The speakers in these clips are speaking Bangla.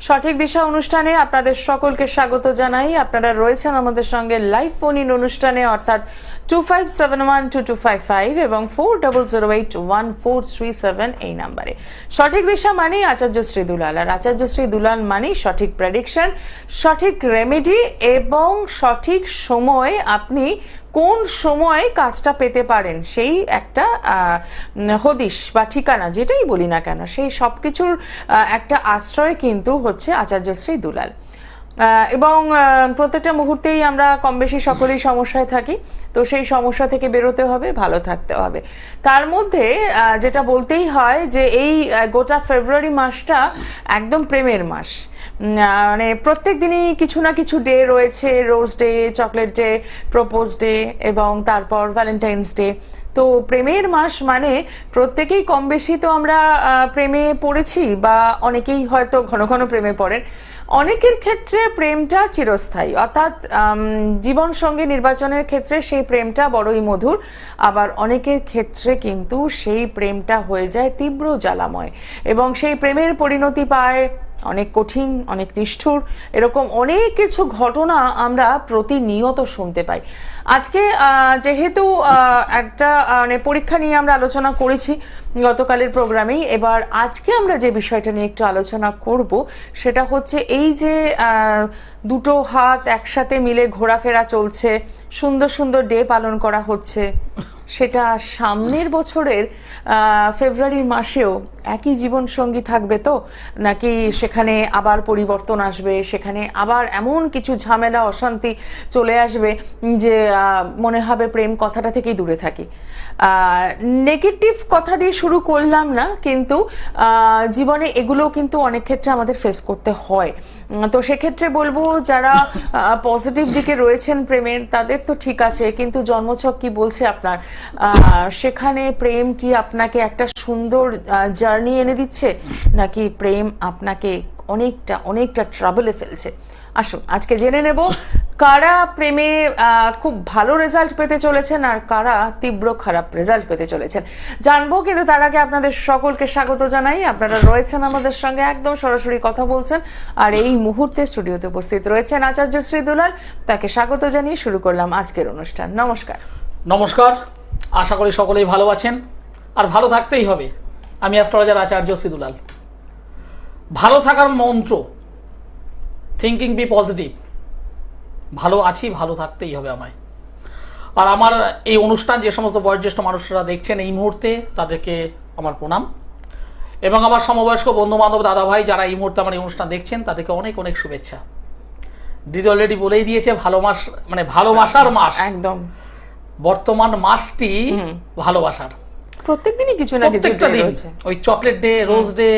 সঠিক দিশা অনুষ্ঠানে আপনাদের সকলকে স্বাগত জানাই। আপনারা রয়েছেন আমাদের সঙ্গে লাইভ ফোন ইন অনুষ্ঠানে, অর্থাৎ 25712255 এবং 40081437 এই নাম্বারে। সঠিক দিশা মানেই আচার্যশ্রী দুলাল, আর আচার্যশ্রী দুলাল মানেই সঠিক প্রেডিকশন, সঠিক রেমেডি এবং সঠিক সময় আপনি কোন সময় কাজটা পেতে পারেন সেই একটা হদিশ বা ঠিকানা যেটাই বলি না কেন, সেই সব কিছুর একটা আশ্রয় কিন্তু হচ্ছে আচার্যশ্রী দুলাল। এবং প্রত্যেকটা মুহূর্তেই আমরা কম বেশি সকলেই সমস্যায় থাকি, তো সেই সমস্যা থেকে বেরোতে হবে, ভালো থাকতে হবে। তার মধ্যে যেটা বলতেই হয় যে এই গোটা ফেব্রুয়ারি মাসটা একদম প্রেমের মাস। মানে প্রত্যেক দিনই কিছু না কিছু ডে রয়েছে, rose day, chocolate day, propose day এবং তারপর ভ্যালেন্টাইন্স ডে। তো প্রেমের মাস মানে প্রত্যেকেই কম বেশি তো আমরা প্রেমে পড়েছি, বা অনেকেই হয়তো ঘন ঘন প্রেমে পড়েন। অনেকের ক্ষেত্রে প্রেমটা চিরস্থায়ী, অর্থাৎ জীবন সঙ্গী নির্বাচনের ক্ষেত্রে সেই প্রেমটা বড়ই মধুর, আবার অনেকের ক্ষেত্রে কিন্তু সেই প্রেমটা হয়ে যায় তীব্র জ্বালাময় এবং সেই প্রেমের পরিণতি পায় অনেক কঠিন, অনেক নিষ্ঠুর। এরকম অনেক কিছু ঘটনা আমরা প্রতিনিয়ত শুনতে পাই। আজকে যেহেতু একটা মানে পরীক্ষা নিয়ে আমরা আলোচনা করেছি গতকালের প্রোগ্রামেই, এবার আজকে আমরা যে বিষয়টা নিয়ে একটু আলোচনা করব সেটা হচ্ছে এই যে দুটো হাত একসাথে মিলে ঘোরাফেরা চলছে, সুন্দর সুন্দর ডে পালন করা হচ্ছে, সেটা সামনের বছরের ফেব্রুয়ারি মাসেও একই জীবন সঙ্গী থাকবে তো, নাকি সেখানে আবার পরিবর্তন আসবে, সেখানে আবার এমন কিছু ঝামেলা অশান্তি চলে আসবে যে মনে হবে প্রেম কথাটা থেকেই দূরে থাকি। নেগেটিভ কথা দিয়ে শুরু করলাম না, কিন্তু জীবনে এগুলো কিন্তু অনেক ক্ষেত্রে আমাদের ফেস করতে হয়। তো সেক্ষেত্রে বলবো যারা পজিটিভ দিকে রয়েছেন প্রেমের, তাদের তো ঠিক আছে, কিন্তু জন্মছক কি বলছে আপনার, সেখানে প্রেম কি আপনাকে একটা সুন্দর জার্নি এনে দিচ্ছে, নাকি প্রেম আপনাকে অনেকটা অনেকটা ট্রাবলে ফেলছে? আসুন আজকে জেনে নেব কারা প্রেমে খুব ভালো রেজাল্ট পেতে চলেছেন আর কারা তীব্র খারাপ রেজাল্ট পেতে চলেছেন, জানবো। কিন্তু তার আগে আপনাদের সকলকে স্বাগত জানাই। আপনারা রয়েছেন আমাদের সঙ্গে, একদম সরাসরি কথা বলছেন, আর এই মুহূর্তে স্টুডিওতে উপস্থিত রয়েছেন আচার্যশ্রী দুলাল। তাকে স্বাগত জানিয়ে শুরু করলাম আজকের অনুষ্ঠান। নমস্কার। নমস্কার, আশা করি সকলেই ভালো আছেন, আর ভালো থাকতেই হবে। আমি অ্যাস্ট্রোলজার আচার্যশ্রী দুলাল। ভালো থাকার মন্ত্র, থিঙ্কিং বি পজিটিভ। ভালো আছি, ভালো থাকতেই হবে আমায়। আর আমার এই অনুষ্ঠান যে সমস্ত বয়োজ্যেষ্ঠ মানুষরা দেখছেন এই মুহূর্তে, তাদেরকে আমার প্রণাম, এবং আমার সমবয়স্ক বন্ধু বান্ধব, দাদা ভাই যারা এই মুহূর্তে আমার এই অনুষ্ঠান দেখছেন, তাদেরকে অনেক অনেক শুভেচ্ছা। দিদি অলরেডি বলেই দিয়েছে, ভালো মাস মানে ভালোবাসার মাস। একদম বর্তমান মাসটি ভালোবাসার, প্রত্যেকদিনই কিছু না কিছু রয়েছে। ওই চকলেট ডে, রোজ ডে,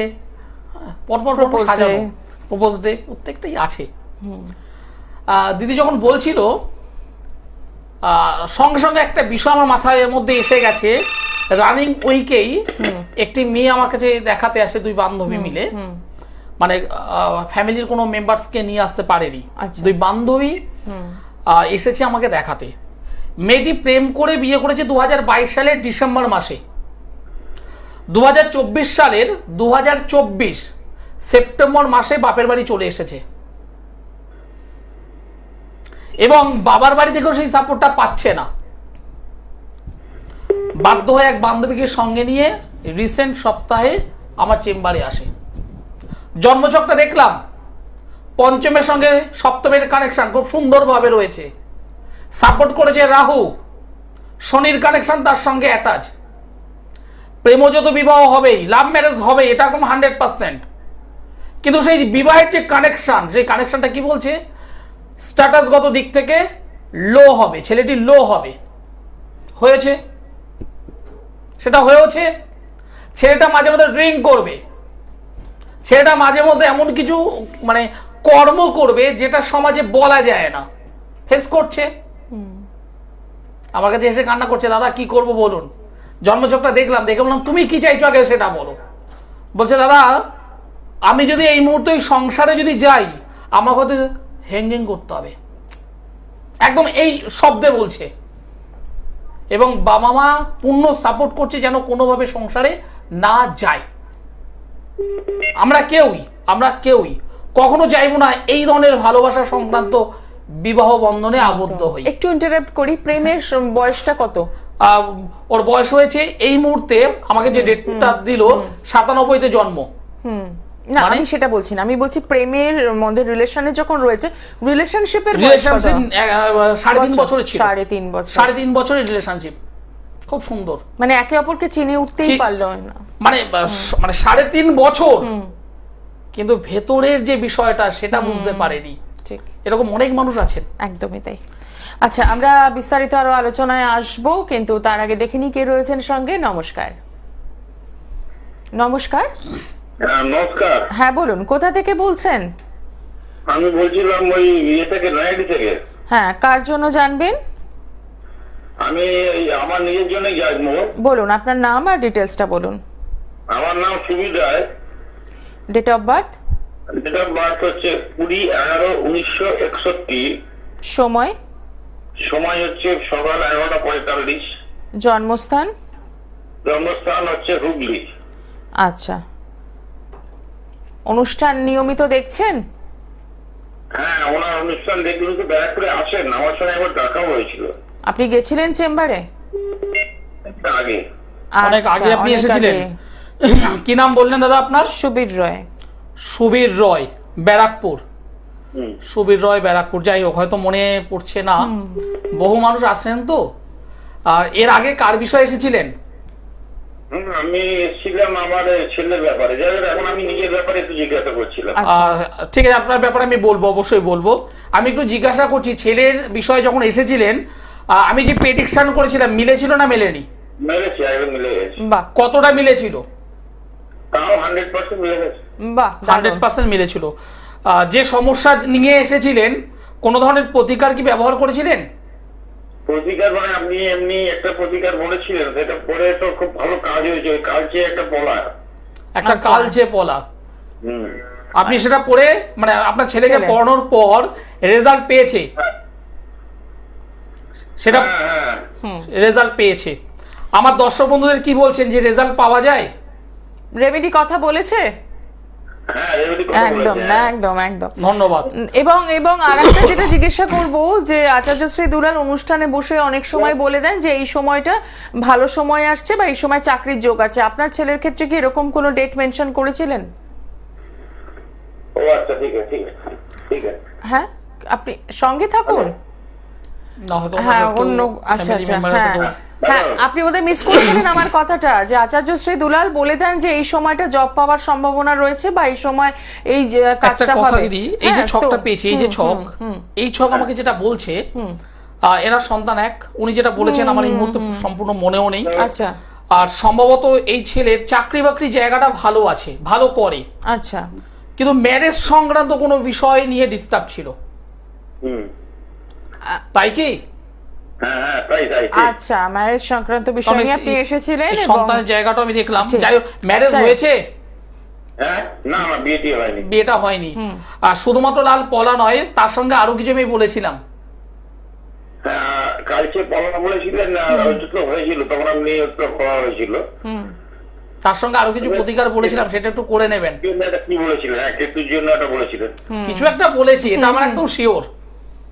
পরপর সাজানো, প্রপোজ ডে, প্রত্যেকটাই আছে। দিদি যখন বলছিল, সঙ্গে সঙ্গে একটা বিষয় আমার মাথার মধ্যে এসে গেছে। রানিং উইকেই একটি মেয়ে আমার কাছে দেখাতে আসে, দুই বান্ধবী মিলে, মানে ফ্যামিলির কোনো মেম্বার্সকে নিয়ে আসতে পারেনি, দুই বান্ধবী এসেছে আমাকে দেখাতে। মেয়েটি প্রেম করে বিয়ে করেছে 2022 সালের ডিসেম্বর মাসে। 2024 সালের 2024 সেপ্টেম্বর মাসে বাপের বাড়ি চলে এসেছে, এবং বাবার বাড়ি থেকেও সেই সাপোর্টটা পাচ্ছে না। বাধ্য হয়ে এক বান্ধবীকে সঙ্গে নিয়ে রিসেন্ট সপ্তাহে আমার চেম্বারে আসে। জন্মছকটা দেখলাম, পঞ্চমের সঙ্গে সপ্তমের কানেকশন খুব সুন্দরভাবে রয়েছে, সাপোর্ট করেছে রাহু, শনির কানেকশন তার সঙ্গে অ্যাটাচ। প্রেমজত বিবাহ হবেই, লাভ ম্যারেজ হবে, এটা একদম 100%। কিন্তু সেই বিবাহের যে কানেকশন, সেই কানেকশনটা কি বলছে, স্ট্যাটাসগত দিক থেকে লো হবে, ছেলেটি লো হবে। হয়েছে, সেটা হয়েছে। ছেলেটা মাঝে মধ্যে ড্রিঙ্ক করবে, ছেলেটা মাঝে মধ্যে এমন কিছু মানে কর্ম করবে যেটা সমাজে বলা যায় না, ফেস করছে। আমার কাছে এসে কান্না করছে, দাদা কি করব বলুন। জন্মছকটা দেখলাম, দেখে বললাম তুমি কি চাইছো আগে সেটা বলো। বলছে, দাদা আমি যদি এই মুহূর্তে সংসারে যদি যাই, আমাকে হয়তো হ্যাঙ্গিং করতে হবে, একদম এই শব্দে বলছে। এবং বাবা মা পূর্ণ সাপোর্ট করছে যেন কোনোভাবে সংসারে না যায়। আমরা কেউই কখনো চাইবো না এই ধরনের ভালোবাসা সংক্রান্ত বিবাহ বন্ধনে আবদ্ধ হই। একটু ইন্টারাপ্ট করি, প্রেমের বয়সটা কত? ওর বয়স হয়েছে এই মুহূর্তে, আমাকে যে ডেটটা দিল 97-তে জন্ম। না আমি সেটা বলছি না, আমি বলছি প্রেমের মধ্যে রিলেশনে যখন রয়েছে, রিলেশনশিপের রিলেশনশিপ 3.5 বছরের ছিল। 3.5 বছর, 3.5 বছরের রিলেশনশিপ, খুব সুন্দর। মানে একে অপরকে চিনে উঠতেই পারলো না, মানে 3.5 বছর, কিন্তু ভেতরের যে বিষয়টা সেটা বুঝতে পারেনি। ঠিক, এরকম অনেক মানুষ আছেন। একদমই তাই। আচ্ছা, আমরা বিস্তারিত আরো আলোচনায় আসবো, কিন্তু তার আগে দেখে নি কে রয়েছেন সঙ্গে। নমস্কার। নমস্কার। নমস্কার। হ্যাঁ বলুন, কোথা থেকে বলছেন? আমি বলছিলাম ওই ইয়ে থেকে, নয়াডি থেকে। হ্যাঁ, কার জন্য জানবেন? আমি আমার নিজের জন্য জানবো। বলুন আপনার নাম আর ডিটেলসটা বলুন। আমার নাম Subir Roy. Date of birth? Date of birth হচ্ছে 20-11-1961। সময়? সময় হচ্ছে সকাল 11:45। জন্মস্থান? জন্মস্থান হচ্ছে হুগলি। আচ্ছা, অনুষ্ঠান নিয়মিত দেখছেন? হ্যাঁ, ওনার অনুষ্ঠান দেখলে তো ব্যারাকপুরে আসেন, আমার সঙ্গে একবার দেখা হয়েছিল। আপনি গেছিলেন চেম্বারে? আগে অনেক আচ্ছা, আগে আপনি অনেক এসেছিলেন। আগে। কি নাম বললেন দাদা আপনার? সুবীর রয়। সুবীর রয়, ব্যারাকপুর। হুম। সুবীর রয়, ব্যারাকপুর। যাই হোক, হয়তো মনে পড়ছে না, বহু মানুষ আসেন তো। এর আগে কার বিষয়ে এসেছিলেন? আমি এসেছিলাম আমার ছেলের ব্যাপারে, যাই হোক এখন আমি নিজের ব্যাপারে একটু জিজ্ঞাসা করছিলাম। আচ্ছা। ঠিক আছে, আপনার ব্যাপারে আমি বলবো, অবশ্যই বলবো। আমি একটু জিজ্ঞাসা করছি, ছেলের বিষয়ে যখন এসেছিলেন, আমি যে প্রেডিকশন করেছিলাম মিলেছিল না মেলেনি? মিলেছে, একদম মিলে গেছে। বাহ, কতটা মিলেছিল? তাও 100% মিলে গেছে। বাহ, 100% মিলেছিল। যে সমস্যা নিয়ে এসেছিলেন, কোনো ধরনের প্রতিকার কি ব্যবহার করেছিলেন? প্রতিকার মানে আপনি এমনি একটা প্রতিকার বলেছিলেন, সেটা পরে তো খুব ভালো কাজ হয়েছে। ওই কালচে একটা পলা। একটা আচ্ছা। কালচে পলা। হুম। আপনি সেটা পড়ে, মানে আপনার ছেলেকে ছেলে। পড়ানোর পর রেজাল্ট পেয়েছে? সেটা হ্যাঁ, হ্যাঁ। রেজাল্ট পেয়েছে। আমার দর্শক বন্ধুদের কি বলছেন, যে রেজাল্ট পাওয়া যায়? রেমেডি কথা বলেছে? হ্যাঁ, রেমেডি কথা একদম বলেছে, না, হ্যাঁ। একদম একদম। ধন্যবাদ। এবং আরেকটা যেটা জিজ্ঞাসা করব, যে আচার্যশ্রী দুলাল অনুষ্ঠানে বসে অনেক সময় বলে দেন যে এই সময়টা ভালো সময় আসছে বা এই সময় চাকরির যোগ আছে। আপনার ছেলের ক্ষেত্রে কি এরকম কোনো ডেট মেনশন করেছিলেন? ও আচ্ছা, ঠিক আছে, ঠিক আছে, ঠিক আছে। হ্যাঁ, আপনি সঙ্গে থাকুন। না হয়তো হ্যাঁ, হয়তো অন্য, আচ্ছা family আচ্ছা, member হ্যাঁ হয়তো। হ্যাঁ, আপনি বোধহয় মিস করেছিলেন আমার কথাটা, যে আচার্যশ্রী দুলাল বলে দেন যে এই সময়টা জব পাওয়ার সম্ভাবনা রয়েছে বা এই সময় এই যে একটা কাজটা কথা হবে। দিদি, এই যে হ্যাঁ, ছকটা তো, পেয়েছি, এই যে ছক, এই ছক আমাকে যেটা বলছে, এনার সন্তান এক, উনি যেটা বলেছেন আমার এই মুহূর্তে সম্পূর্ণ মনেও নেই। আচ্ছা আর সম্ভবত এই ছেলের চাকরি বাকরি জায়গাটা ভালো আছে, ভালো করে, আচ্ছা, কিন্তু ম্যারেজ সংক্রান্ত কোনো বিষয় নিয়ে ডিস্টার্ব ছিল, হুম। তাই কি? হ্যাঁ, হ্যাঁ, তাই তাই, ঠিক। আচ্ছা, ম্যারেজ সংক্রান্ত বিষয় নিয়ে আপনি এসেছিলেন এই এবং সন্তানের জায়গাটা আমি দেখলাম। ঠিক। যাই হোক, ম্যারেজ যাই হোক। হয়েছে? হ্যাঁ, না আমার বিয়েটি হয়নি। বিয়েটা হয়নি। আর শুধুমাত্র লাল পলা নয়, তার সঙ্গে আরো কিছু আমি বলেছিলাম। হ্যাঁ, কালচে পলা বলেছিলেন না, ওইটা তো হয়েছিল, তখন আপনি একটু করা হয়েছিল। তার সঙ্গে আরো কিছু প্রতিকার বলেছিলাম, সেটা একটু করে নেবেন। কি বলেছিলেন? হ্যাঁ, কেতুর জন্য একটা বলেছিলেন। কিছু একটা বলেছি, এটা আমার একদম শিওর।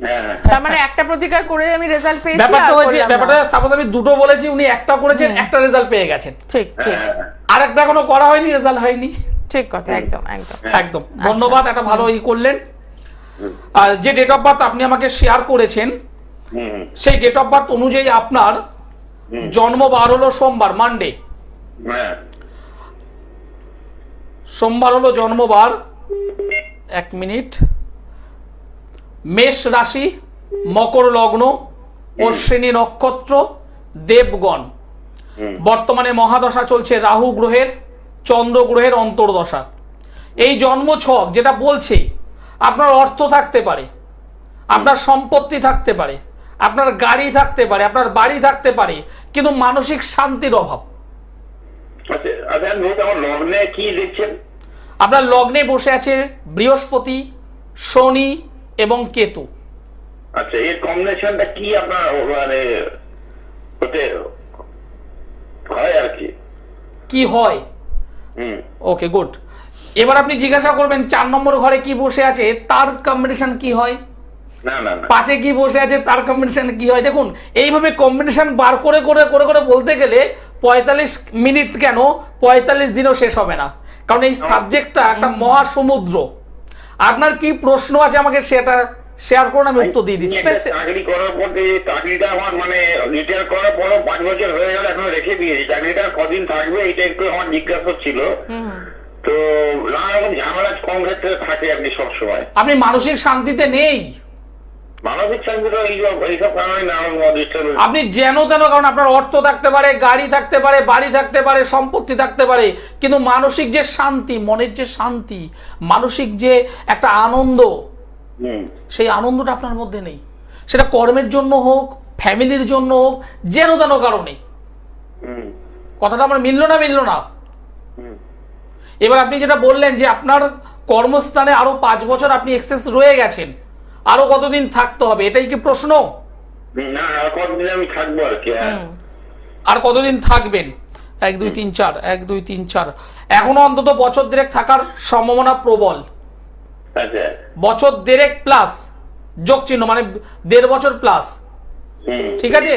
হ্যাঁ, হ্যাঁ। তার মানে একটা প্রতিকার করে আমি রেজাল্ট পেয়েছি, ব্যাপারটা আর হয়েছে, করলাম না। ব্যাপারটা সাপোজ আমি দুটো বলেছি, উনি একটা করেছেন, একটা রেজাল্ট পেয়ে গেছেন, ঠিক ঠিক হ্যাঁ, আর একটা কোনো করা হয়নি, রেজাল্ট হয়নি। ঠিক কথা, একদম একদম। একদম ধন্যবাদ, একটা ভালো ই করলেন। আর যে ডেট অফ বার্থ আপনি আমাকে শেয়ার করেছেন, হুম, সেই ডেট অফ বার্থ অনুযায়ী আপনার জন্ম বার হলো সোমবার, মানডে। হ্যাঁ। সোমবার হলো জন্মবার। এক মিনিট। মেষ রাশি, মকর লগ্ন, অশ্বিনী নক্ষত্র, দেবগণ। বর্তমানে মহাদশা চলছে রাহু গ্রহের, চন্দ্র গ্রহের অন্তর্দশা। এই জন্ম ছক যেটা বলছে, আপনার অর্থ থাকতে পারে, আপনার সম্পত্তি থাকতে পারে, আপনার গাড়ি থাকতে পারে, আপনার বাড়ি থাকতে পারে, কিন্তু মানসিক শান্তির অভাব। আচ্ছা, আচ্ছা, আমার লগ্নে কি দেখছেন? আপনার লগ্নে বসে আছে বৃহস্পতি, শনি এবং কেতু। আচ্ছা, এর কম্বিনেশনটা কি আপনার মানে হতে হয় আর কি? কি হয়? হুম। ওকে, গুড। এবার আপনি জিজ্ঞাসা করবেন 4 নম্বর ঘরে কি বসে আছে তার কম্বিনেশন কি হয়, না না না 5-এ কি বসে আছে তার কম্বিনেশন কি হয়। দেখুন এইভাবে কম্বিনেশন বার করে করে করে করে বলতে গেলে 45 মিনিট কেন 45 দিনও শেষ হবে না, কারণ এই সাবজেক্টটা একটা মহাসমুদ্র। আপনার কি প্রশ্ন আছে আমাকে সেটা শেয়ার করুন, আমি উত্তর দিয়ে দিচ্ছি। একটা চাকরি করার পর চাকরিটা আমার মানে রিটায়ার করার পরও 5 বছর হয়ে গেল, এখনো রেখে দিয়েছি। চাকরিটা কদিন থাকবে এটা একটু আমার জিজ্ঞাসা ছিল। তো নানা রকম ঝামেলা কম ক্ষেত্রে থাকে আপনি সবসময়। আপনি মানসিক শান্তিতে নেই, মানসিক শান্তিটা এইসব কারণে নানা রকম ডিস্টার্বেন্স। আপনি যেন তেন, কারণ আপনার অর্থ থাকতে পারে, গাড়ি থাকতে পারে, বাড়ি থাকতে পারে, সম্পত্তি থাকতে পারে, কিন্তু মানসিক যে শান্তি, মনের যে শান্তি, মানসিক যে একটা আনন্দ, সেই আনন্দটা আপনার মধ্যে নেই। সেটা কর্মের জন্য হোক, ফ্যামিলির জন্য হোক, যেন তেন কারণে। কথাটা আমার মিললো না? এবার আপনি যেটা বললেন যে আপনার কর্মস্থানে আরো 5 বছর আপনি এক্সেস রয়ে গেছেন, আরো কতদিন থাকতে হবে, এটাই কি প্রশ্ন? না আর কতদিন আমি থাকবো আর কি। আর কতদিন থাকবেন? 1 2 3 4 1 2 3 4 এখনো অন্তত বছর দেড়েক থাকার সম্ভাবনা প্রবল। আচ্ছা বছর দেড়েক প্লাস যোগ চিহ্ন, মানে 1.5 বছর প্লাস। ঠিক আছে,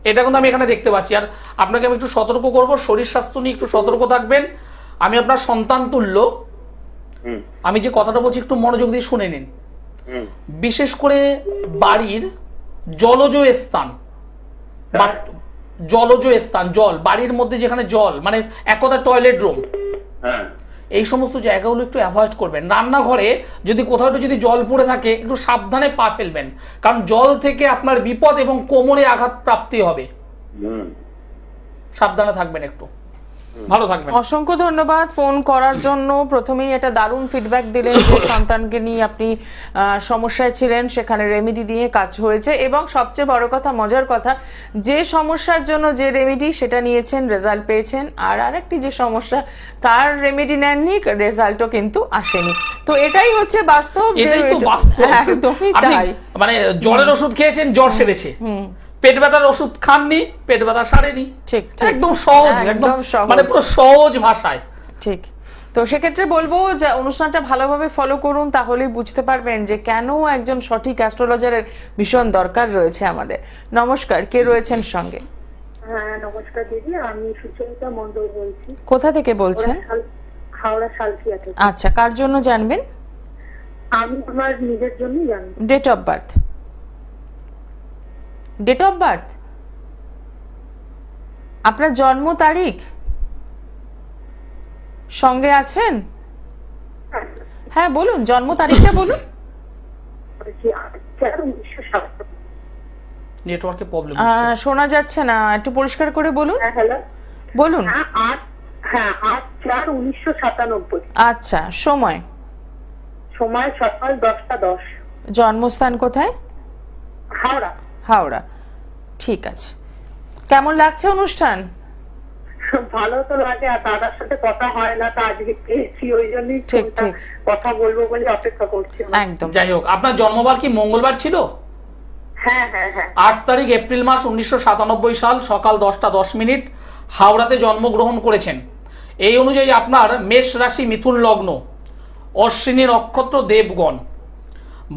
এটা কিন্তু আমি এখানে দেখতে পাচ্ছি। আর আপনাকে আমি একটু সতর্ক করব, শরীর স্বাস্থ্য নিয়ে একটু সতর্ক থাকবেন। আমি আপনার সন্তান তুল্য, আমি যে কথাটা বলছি একটু মনোযোগ দিয়ে শুনে নিন। বিশেষ করে বাড়ির জলজ স্থান, জল বাড়ির মধ্যে যেখানে জল, মানে এক কথা টয়লেট রুম, এই সমস্ত জায়গাগুলো একটু অ্যাভয়েড করবেন। রান্নাঘরে যদি কোথাও একটু যদি জল পড়ে থাকে একটু সাবধানে পা ফেলবেন, কারণ জল থেকে আপনার বিপদ এবং কোমরে আঘাত প্রাপ্তি হবে। সাবধানে থাকবেন, একটু ভালো থাকবেন। অসংখ্য ধন্যবাদ ফোন করার জন্য। প্রথমেই একটা দারুণ ফিডব্যাক দিলেন যে সন্তানকে নিয়ে আপনি সমস্যায় ছিলেন, সেখানে রেমেডি দিয়ে কাজ হয়েছে, এবং সবচেয়ে বড় কথা, মজার কথা, যে সমস্যার জন্য যে রেমেডি সেটা নিয়েছেন, রেজাল্ট পেয়েছেন, আর আরেকটি যে সমস্যা তার রেমেডি নেননি, রেজাল্টও কিন্তু আসেনি। তো এটাই হচ্ছে বাস্তব, এটাই তো বাস্তব। একদমই আপনি তাই। মানে জ্বরের ওষুধ খেয়েছেন, জ্বর সেরেছে, পেট ব্যথার ওষুধ খাননি, পেট ব্যথা সারেনি। ঠিক, একদম সহজ, একদম মানে পুরো সহজ ভাষায়। ঠিক। তো সেক্ষেত্রে বলবো যে অনুষ্ঠানটা ভালোভাবে ফলো করুন, তাহলেই বুঝতে পারবেন যে কেন একজন সঠিক অ্যাস্ট্রোলজারের ভীষণ দরকার রয়েছে আমাদের। নমস্কার, কে রয়েছেন সঙ্গে? হ্যাঁ নমস্কার দিদি, আমি সুচরিতা মণ্ডল বলছি। কোথা থেকে বলছেন? হাওড়া সালকিয়া থেকে। আচ্ছা, কার জন্য জানবেন? আমি আমার নিজের জন্যই জানি। Date of birth? Date of birth, আপনার জন্ম তারিখ সঙ্গে আছেন? হ্যাঁ বলুন, জন্ম তারিখটা বলুন। নেটওয়ার্কে প্রবলেম শোনা যাচ্ছে না, একটু পরিষ্কার করে বলুন। হ্যালো বলুন। 8/4/1997। আচ্ছা, সময়? সময় সকাল 10টা 10। জন্মস্থান কোথায়? হাওড়া। হাওড়া, ঠিক আছে। কেমন লাগছে অনুষ্ঠান? ভালো তো লাগে, আর দাদার সাথে কথা হয় না, তা আজকে পেয়েছি, ওই জন্যই ঠিক ঠিক কথা বলবো বলে অপেক্ষা করছি। একদম। যাই হোক, আপনার জন্মবার কি মঙ্গলবার ছিল? হ্যাঁ হ্যাঁ হ্যাঁ। 8 তারিখ এপ্রিল মাস 1997 সাল, সকাল 10টা 10 হাওড়াতে জন্মগ্রহণ করেছেন। এই অনুযায়ী আপনার মেষ রাশি, মিথুন লগ্ন, অশ্বিনী নক্ষত্র, দেবগণ।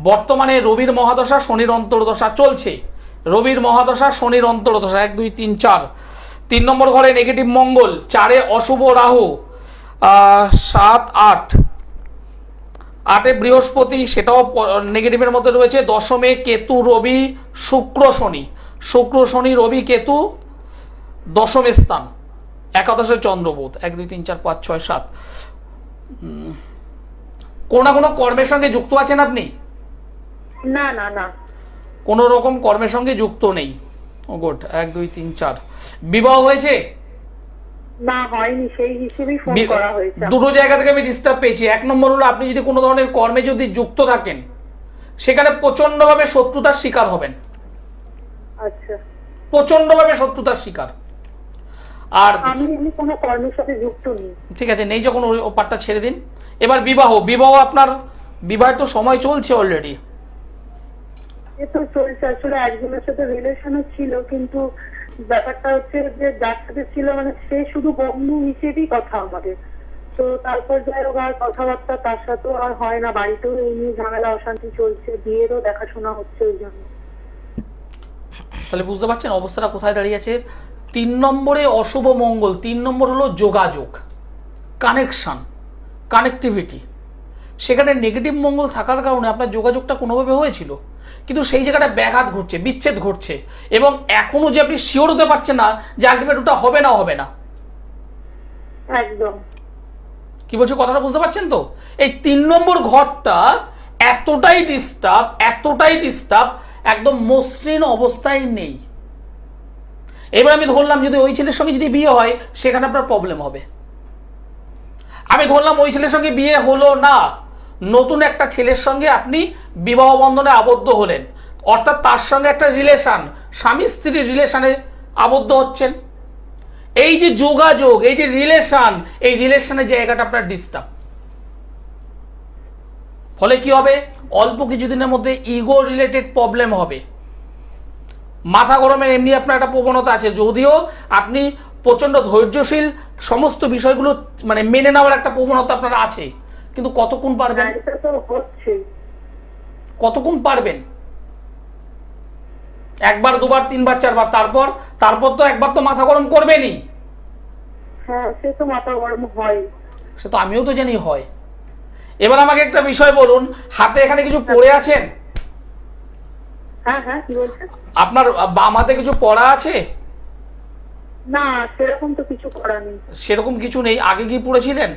বর্তমানে রবির মহাদশা, শনির অন্তর্দশা চলছে। রবির মহাদশা, শনির অন্তর্দশা 1 2 3 4। 3 নম্বর ঘরে নেগেটিভ মঙ্গল, 4-এ অশুভ রাহু, 7 8 8-এ বৃহস্পতি, সেটাও নেগেটিভের মধ্যে রয়েছে। 10মে কেতু, রবি, শুক্র শনি, রবি, কেতু 10ম স্থান। 11-এ চন্দ্রবোধ 1 2 3 4 5 6 7। কোনো না কোনো কর্মের সঙ্গে যুক্ত আছেন আপনি? না না না, কোনো রকম কর্মের সঙ্গে যুক্ত নেই। ও গুড। 1 2 3 4। বিবাহ হয়েছে? না হয়নি, সেই হিসেবেই ফোন করা হয়েছে। দুটো জায়গা থেকে আমি ডিস্টার্ব পেয়েছি। 1 নম্বর হলো, আপনি যদি কোনো ধরনের কর্মে যদি যুক্ত থাকেন, সেখানে প্রচন্ডভাবে শত্রুতার শিকার হবেন। আচ্ছা, প্রচন্ডভাবে শত্রুতার শিকার। আর আমি এমনি কোনো কর্মের সাথে যুক্ত নেই। ঠিক আছে, নেই যখন ওই পার্টটা ছেড়ে দিন। এবার বিবাহ আপনার বিবাহের তো সময় চলছে অলরেডি। এ তো চলছে, আসলে একজনের সাথে রিলেশনও ছিল, কিন্তু ব্যাপারটা হচ্ছে যে যার সাথে ছিল মানে সে শুধু বন্ধু হিসেবেই কথা আমাদের, তো তারপর যাই হোক আর কথাবার্তা তার সাথেও আর হয় না, বাড়িতেও এই নিয়ে ঝামেলা অশান্তি চলছে, বিয়েরও দেখাশোনা হচ্ছে ওই জন্য। তাহলে বুঝতে পারছেন অবস্থাটা কোথায় দাঁড়িয়েছে। 3 নম্বরে অশুভ মঙ্গল, 3 নম্বর হলো যোগাযোগ, কানেকশন, কানেক্টিভিটি। সেখানে নেগেটিভ মঙ্গল থাকার কারণে আপনার যোগাযোগটা কোনোভাবে হয়েছিল, কিন্তু সেই জায়গাটা ব্যাঘাত ঘটছে, বিচ্ছেদ ঘটছে, এবং এখনো যে আপনি শিওর হতে পারছেন না যে আলটিমেট ওটা হবে না হবে না। একদম। কি বলছো কথাটা বুঝতে পারছেন তো? এই 3 নম্বর ঘরটা এতটাই ডিস্টার্ব, একদম মসৃণ অবস্থায় নেই। এবার আমি ধরলাম যদি ওই ছেলের সঙ্গে যদি বিয়ে হয় সেখানে আপনার প্রবলেম হবে। আমি ধরলাম ওই ছেলের সঙ্গে বিয়ে হলো না, নতুন একটা ছেলের সঙ্গে আপনি বিবাহ বন্ধনে আবদ্ধ হলেন, অর্থাৎ তার সঙ্গে একটা রিলেশন, স্বামী স্ত্রীর রিলেশনে আবদ্ধ হচ্ছেন। এই যে যোগাযোগ, এই যে রিলেশন, এই রিলেশনের জায়গাটা আপনার ডিস্টার্ব। ফলে কি হবে, অল্প কিছুদিনের মধ্যে ইগো রিলেটেড প্রবলেম হবে। মাথা গরমের এমনি আপনার একটা প্রবণতা আছে, যদিও আপনি প্রচন্ড ধৈর্যশীল, সমস্ত বিষয়গুলো মানে মেনে নেওয়ার একটা প্রবণতা আপনার আছে, কিন্তু কতক্ষণ পারবেন? এটা তো হচ্ছে। কতক্ষণ পারবেন? একবার, দুবার, তিনবার, চারবার, তারপর তো একবার তো মাথা গরম করবেনই। হ্যাঁ, সে তো মাথা গরম হয়। সে তো আমিও তো জানি হয়। এবার আমাকে একটা বিষয় বলুন, হাতে এখানে কিছু পড়ে আছেন? হ্যাঁ হ্যাঁ, কি বলছেন? আপনার বাম হাতে কিছু পড়া আছে? না, সেরকম তো কিছু করা নেই। সেরকম কিছু নেই। আগে কি পড়েছিলেন?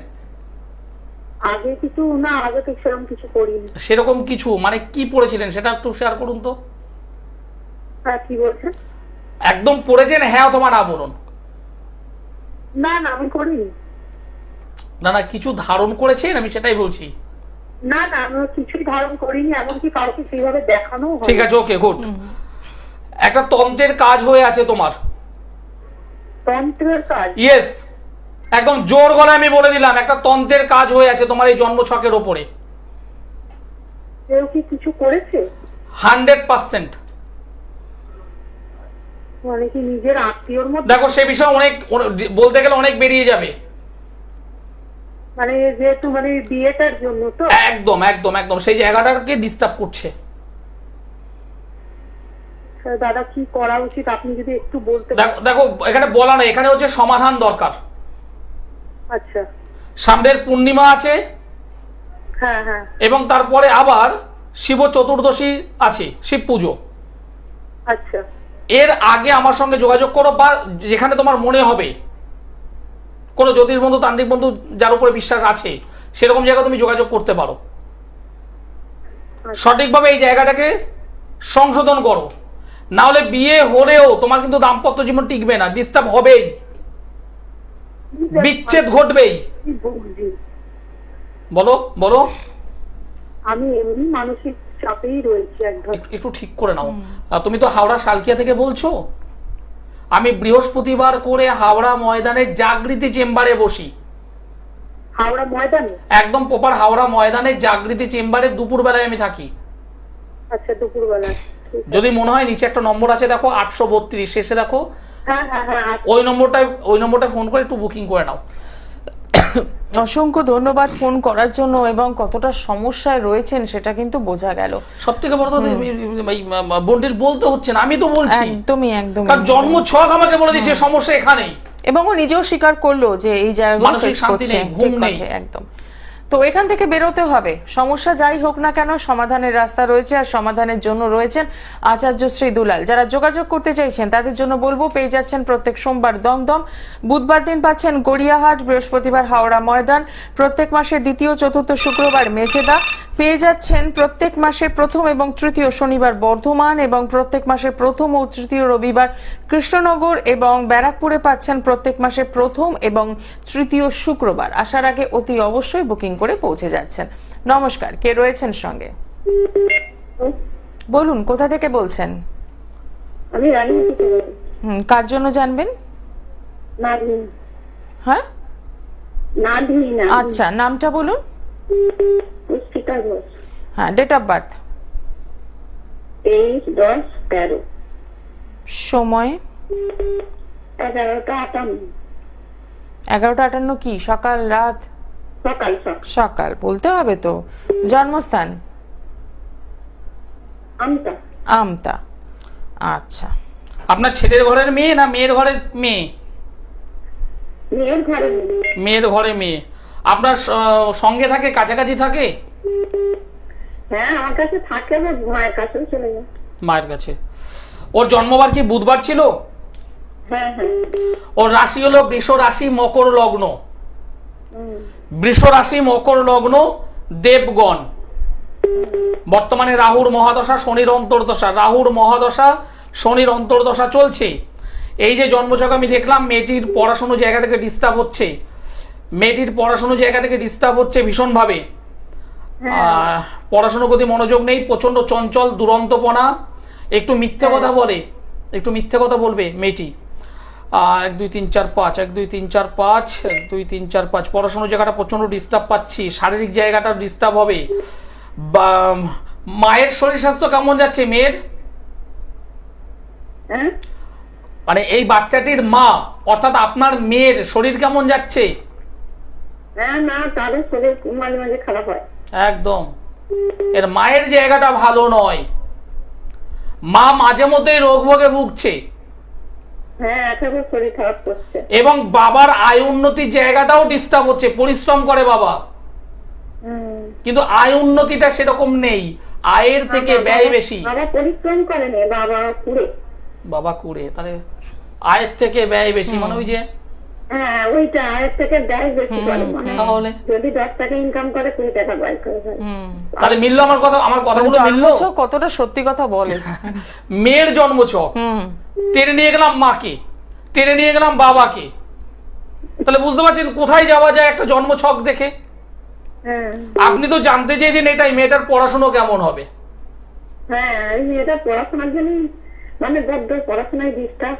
আগে কিছু না, আগে তো সেরকম কিছু করিনি। সেরকম কিছু মানে কি পড়েছিলেন সেটা একটু শেয়ার করুন তো। হ্যাঁ, কি বলছেন? একদম পড়েছেন হ্যাঁ অথবা না বলুন। না না, আমি করিনি। না, কিছু ধারণ করেছেন, আমি সেটাই বলছি। না না, আমি কিছুই ধারণ করিনি, এমনকি কাউকে সেইভাবে দেখানো। ঠিক আছে, ওকে, গুড। একটা তন্ত্রের কাজ হয়ে আছে তোমার। তন্ত্রের কাজ? ইয়েস, একদম জোর গলায় আমি বলে দিলাম, একটা তন্ত্রের কাজ হয়ে আছে তোমার এই জন্মছকের ওপরে। কেউ কি কিছু করেছে? 100%। মানে কি নিজের আত্মীয়র মধ্যে? দেখো সে বিষয়ে অনেক বলতে গেলে অনেক বেরিয়ে যাবে। মানে যেহেতু মানে বিয়েটার জন্য তো। একদম একদম একদম সেই জায়গাটাকে ডিস্টার্ব করছে। দাদা কি করা উচিত আপনি যদি একটু বলতে। দেখো এখানে বলা নেই, এখানে হচ্ছে সমাধান দরকার। আচ্ছা। সামনের পূর্ণিমা আছে, হ্যাঁ হ্যাঁ। এবং তারপরে আবার শিব চতুর্দশী আছে, শিব পুজো। আচ্ছা। এর আগে আমার সঙ্গে যোগাযোগ করো, বা যেখানে তোমার মনে হবে কোনো জ্যোতিষ বন্ধু, তান্ত্রিক বন্ধু যার উপরে বিশ্বাস আছে সেরকম জায়গায় তুমি যোগাযোগ করতে পারো। সঠিকভাবে এই জায়গাটাকে সংশোধন করো, না হলে বিয়ে হলেও তোমার কিন্তু দাম্পত্য জীবন টিকবে না, ডিস্টার্ব হবেই, বিচ্ছেদ ঘটবেই। বলো বলো। আমি এমনি মানসিক চাপেই রয়েছি একদম। একটু ঠিক করে নাও। তুমি তো হাওড়া শালকিয়া থেকে বলছো। আমি বৃহস্পতিবার করে হাওড়া ময়দানে জাগৃতি চেম্বারে বসি। হাওড়া ময়দানে? একদম প্রপার হাওড়া ময়দানে জাগৃতি চেম্বারে দুপুর বেলায় আমি থাকি। আচ্ছা, দুপুর বেলা। যদি মনে হয় নিচে একটা নম্বর আছে দেখো, 832 শেষে দেখো। হ্যাঁ হ্যাঁ হ্যাঁ, ওই নম্বরটায় ফোন করে একটু বুকিং করে নাও। অসংখ্য ধন্যবাদ ফোন করার জন্য, এবং কতটা সমস্যায় রয়েছেন সেটা কিন্তু বোঝা গেল। সব থেকে বড় কথা বোনটির বলতে হচ্ছে না, আমি তো বলছি। একদমই একদম। কারণ জন্ম ছক আমাকে বলে দিচ্ছে সমস্যা এখানেই, এবং ও নিজেও স্বীকার করলো যে এই জায়গাগুলো মানসিক ফেস শান্তি করছে। নেই, ঘুম নেই। একদম। তো এখান থেকে বেরোতে হবে। সমস্যা যাই হোক না কেন, সমাধানের রাস্তা রয়েছে, আর সমাধানের জন্য রয়েছেন আচার্য শ্রী দুলাল। যারা যোগাযোগ করতে চাইছেন তাদের জন্য বলবো, পেয়ে যাচ্ছেন প্রত্যেক সোমবার দমদম, বুধবার দিন পাচ্ছেন গড়িয়াহাট, বৃহস্পতিবার হাওড়া ময়দান, প্রত্যেক মাসে দ্বিতীয়, চতুর্থ শুক্রবার মেচেদা, পেয়ে যাচ্ছেন প্রত্যেক মাসে প্রথম এবং তৃতীয় শনিবার বর্ধমান, এবং প্রত্যেক মাসে প্রথম ও তৃতীয় রবিবার কৃষ্ণনগর, এবং ব্যারাকপুরে পাচ্ছেন প্রত্যেক মাসে প্রথম এবং তৃতীয় শুক্রবার। আসার আগে অতি অবশ্যই বুকিং করে পৌঁছে যাচ্ছেন। নমস্কার, কে রয়েছেন সঙ্গে? বলুন, কোথা থেকে বলছেন? আমি রানীহাটি থেকে বলছি। কার জন্য জানবেন? নাধি। হ্যাঁ, নাধি না। আচ্ছা, নামটা বলুন। পুষ্পিতা ঘোষ। হ্যাঁ, ডেট অফ বার্থ? 23/10/13। সময়? 11টা 58। 11টা 58 কি সকাল রাত? সকাল সকাল বলতে হবে তো। জন্মস্থান? আমটা আমতা। আচ্ছা, আপনার ছেলের ঘরের মেয়ে না মেয়ের ঘরের মেয়ে? মেয়ের ঘরে মেয়ের ঘরে মেয়ে। আপনার সঙ্গে থাকে, কাছাকাছি থাকে? হ্যাঁ আমার কাছে থাকে, মায়ের কাছেও চলে যায়। মায়ের কাছে। ওর জন্মবার কি বুধবার ছিল? হ্যাঁ হ্যাঁ। ওর রাশি হলো বৃষ রাশি, মকর লগ্ন। বৃষ রাশি, মকর লগ্ন, দেবগণ। বর্তমানে রাহুর মহাদশা, শনির অন্তর্দশা। রাহুর মহাদশা, শনির অন্তর্দশা চলছে। এই যে জন্মছক আমি দেখলাম, মেয়েটির পড়াশোনো জায়গা থেকে ডিস্টার্ব হচ্ছে। মেয়েটির পড়াশোনো জায়গা থেকে ডিস্টার্ব হচ্ছে ভীষণভাবে। পড়াশোনার প্রতি মনোযোগ নেই, প্রচন্ড চঞ্চল, দুরন্তপনা, একটু মিথ্যে কথা বলে, একটু মিথ্যে কথা বলবে মেয়েটি। 1 2 3 4 5, 1 2 3 4 5, 1 2 3 4 5। পড়াশোনার জায়গাটা প্রচন্ড ডিস্টার্ব পাচ্ছি, শারীরিক জায়গাটা ডিস্টার্ব হবে। বা মায়ের শরীর স্বাস্থ্য কেমন যাচ্ছে মেয়ের? মানে এই বাচ্চাটির মা অর্থাৎ আপনার মেয়ের শরীর কেমন যাচ্ছে? হ্যাঁ না, তাদের শরীর মাঝে মাঝে খারাপ হয়। একদম, এর মায়ের জায়গাটা ভালো নয়। মা মাঝে মধ্যে রোগ ভোগে ভুগছে। হ্যাঁ একেবারে শরীর খারাপ করছে। এবং বাবার আয় উন্নতির জায়গাটাও ডিস্টার্ব হচ্ছে। পরিশ্রম করে বাবা, কিন্তু আয় উন্নতিটা সেরকম নেই, আয়ের থেকে ব্যয় বেশি। বাবা পরিশ্রম করেনি, বাবা কুড়ে। বাবা কুড়ে, তাহলে আয়ের থেকে ব্যয় বেশি, মানে ওই যে হ্যাঁ ওইটা আয়ের থেকে ব্যয় বেশি করে। তাহলে যদি 10 টাকা ইনকাম করে 20 টাকা ব্যয় করে। তাহলে মিললো আমার কথা? আমার কথাগুলো মিললো? জন্মছক কতটা সত্যি কথা বলে। মেয়ের জন্মছক টেনে নিয়ে গেলাম মাকে, টেনে নিয়ে গেলাম বাবাকে। তাহলে বুঝতে পারছেন কোথায় যাওয়া যায় একটা জন্মছক দেখে? আপনি তো জানতে চেয়েছেন এটাই, মেয়েটার পড়াশোনা কেমন হবে। হ্যাঁ এই মেয়েটা পড়াশোনার জন্য মানে বড্ড পড়াশোনায় ডিস্টার্ব,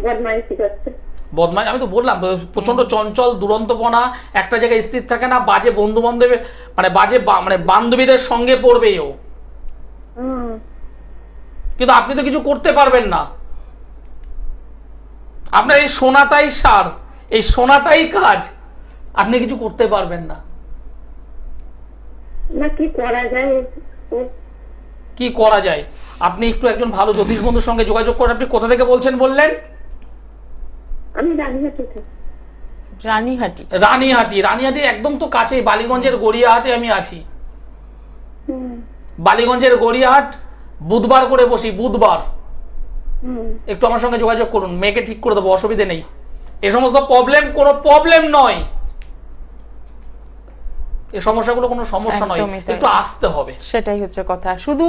বদমাইশি করছে। বদমাইশ, আমি তো বললাম প্রচন্ড চঞ্চল, দুরন্তপনা, একটা জায়গায় স্থির থাকে না, বাজে বন্ধু বান্ধবের মানে বাজে মানে বান্ধবীদের সঙ্গে পড়বে ও। কিন্তু আপনি তো কিছু করতে পারবেন না। আপনার এই সোনাটাই সার, এই সোনাটাই কাজ, আপনি কিছু করতে পারবেন না। না কি করা যায়? কি করা যায়? আপনি একটু একজন ভালো জ্যোতিষ বন্ধুর সঙ্গে যোগাযোগ করেন। আপনি কোথা থেকে বলছেন বললেন? আমি রানীহাটি থেকে। রানীহাটি? রানীহাটি, রানীহাটি একদম তো কাছে, বালিগঞ্জের গড়িয়াহাটে আমি আছি। বালিগঞ্জের গড়িয়াহাট, বুধবার করে বসি, বুধবার। একটু আমার সঙ্গে যোগাযোগ করুন, মেয়েকে ঠিক করে দেবো, অসুবিধে নেই। এ সমস্ত প্রবলেম কোনো প্রবলেম নয়, এই সমস্যাগুলো কোনো সমস্যা নয়, একটু আসতে হবে। সেটাই হচ্ছে কথা। শুধু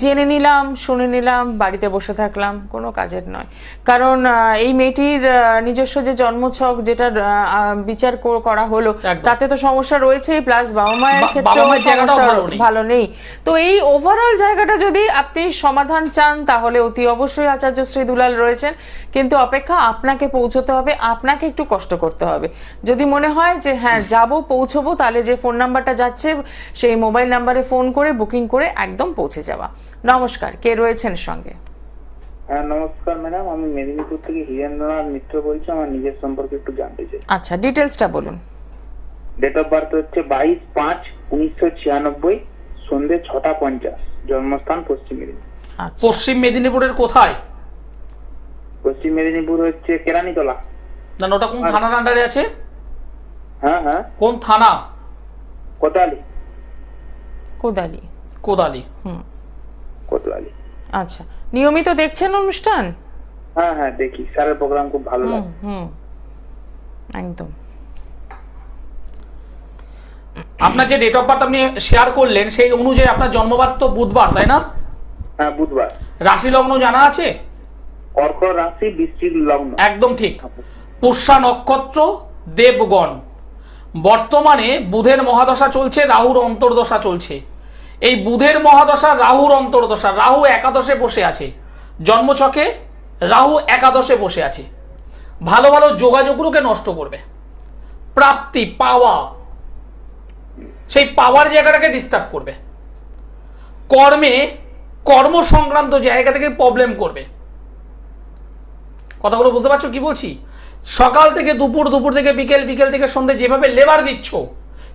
জেনে নিলাম, শুনে নিলাম, বাড়িতে বসে থাকলাম, কোনো কাজের নয়। কারণ এই মেয়েটির নিজস্ব যে জন্মছক, যেটা বিচার করা হলো, তাতে তো সমস্যা রয়েছেই, প্লাস বাবা মায়ের ক্ষেত্রেও সমস্যা ভালো নেই। তো এই ওভারঅল জায়গাটা যদি আপনি সমাধান চান, তাহলে অতি অবশ্যই আচার্য শ্রী দুলাল রয়েছেন। কিন্তু অপেক্ষা আপনাকে পৌঁছতে হবে, আপনাকে একটু কষ্ট করতে হবে। যদি মনে হয় যে হ্যাঁ যাবো, পৌঁছবো, তাহলে যে ফোন নাম্বারটা যাচ্ছে সেই মোবাইল নাম্বারে ফোন করে বুকিং করে একদম পৌঁছে যাওয়া। নমস্কার, কে রয়েছেন সঙ্গে? হ্যাঁ নমস্কার ম্যাডাম, আমি মেদিনীপুর থেকে হীরেন্দ্রনাথ মিত্র বলছি। আমার নিজের সম্পর্কে একটু জানতে চাই। আচ্ছা, ডিটেলসটা বলুন। ডেট অফ বার্থ হচ্ছে 22/5/1996, সন্ধ্যে 6:50। জন্মস্থান পশ্চিম মেদিনীপুর। পশ্চিম মেদিনীপুরের কোথায়? পশ্চিম মেদিনীপুর হচ্ছে কেরানীতলা। না, ওটা কোন থানার আন্ডারে আছে? হ্যাঁ হ্যাঁ। কোন থানা? কোতোয়ালি। কোদালি? কোদালি। কোতোয়ালি। আচ্ছা, নিয়মিত দেখছেন অনুষ্ঠান? হ্যাঁ হ্যাঁ দেখি, স্যারের প্রোগ্রাম খুব ভালো লাগে। একদম। আপনার যে ডেট অফ বার্থ আপনি শেয়ার করলেন সেই অনুযায়ী আপনার জন্মবার তো বুধবার, তাই না? হ্যাঁ বুধবার। রাশি লগ্ন জানা আছে? কর্কট রাশি, বৃশ্চিক লগ্ন। একদম ঠিক। পুষ্যা নক্ষত্র, দেবগণ। বর্তমানে বুধের মহাদশা চলছে, রাহুর অন্তর্দশা চলছে। এই বুধের মহাদশা, রাহুর অন্তর্দশা, রাহু একাদশে বসে আছে জন্মছকে, রাহু একাদশে বসে আছে। ভালো ভালো যোগাযোগগুলোকে নষ্ট করবে, প্রাপ্তি পাওয়া, সেই পাওয়ার জায়গাটাকে ডিস্টার্ব করবে। কর্মে, কর্ম সংক্রান্ত জায়গা থেকে প্রবলেম করবে। কথাগুলো বুঝতে পারছো কি বলছি? সকাল থেকে দুপুর, দুপুর থেকে বিকেল, বিকেল থেকে সন্ধ্যে যেভাবে লেবার দিচ্ছ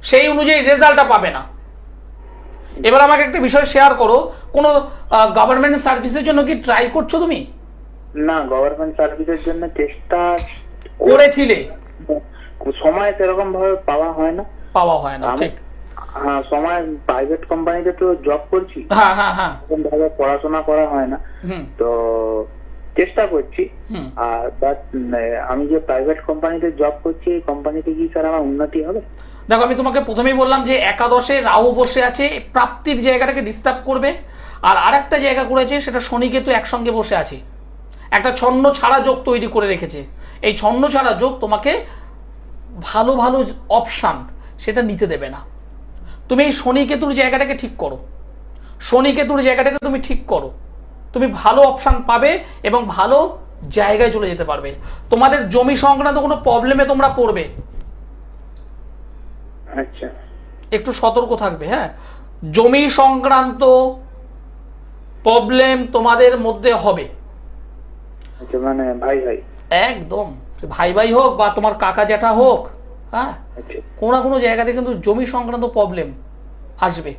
সেই অনুযায়ী রেজাল্টটা পাবে না। এবার আমাকে একটা বিষয় শেয়ার করো, কোনো গভর্নমেন্ট সার্ভিসের জন্য কি ট্রাই করছো তুমি? না, গভর্নমেন্ট সার্ভিসের জন্য চেষ্টা করেছিলে, সময় সেরকম ভাবে পাওয়া হয় না। ঠিক। হ্যাঁ, সময় প্রাইভেট কোম্পানিতে তো জব করছি, হ্যাঁ হ্যাঁ হ্যাঁ, এরকম ভাবে পড়াশোনা করা হয় না। তো চেষ্টা করছি। আর বাট আমি যে প্রাইভেট কোম্পানিতে জব করছি, এই কোম্পানিতে কি স্যার আমার উন্নতি হবে? দেখো, আমি তোমাকে প্রথমেই বললাম যে একাদশে রাহু বসে আছে, প্রাপ্তির জায়গাটাকে ডিস্টার্ব করবে। আর আরেকটা জায়গা করেছে, সেটা শনি কেতু একসঙ্গে বসে আছে, একটা ছন্ন ছাড়া যোগ তৈরি করে রেখেছে। এই ছন্ন ছাড়া যোগ তোমাকে ভালো ভালো অপশান সেটা নিতে দেবে না। তুমি এই শনি কেতুর জায়গাটাকে ঠিক করো, শনি কেতুর জায়গাটাকে তুমি ঠিক করো, তুমি ভালো অপশান পাবে এবং ভালো জায়গায় চলে যেতে পারবে। তোমাদের জমি সংক্রান্ত কোনো প্রবলেমে তোমরা পড়বে, আচ্ছা, একটু সতর্ক থাকবে। হ্যাঁ, জমি সংক্রান্ত প্রবলেম তোমাদের মধ্যে হবে। আচ্ছা, মানে ভাই ভাই, একদম ভাই ভাই হোক বা তোমার কাকা জ্যাঠা হোক, হ্যাঁ, আচ্ছা, কোনো না কোনো জায়গাতে কিন্তু জমি সংক্রান্ত প্রবলেম আসবে।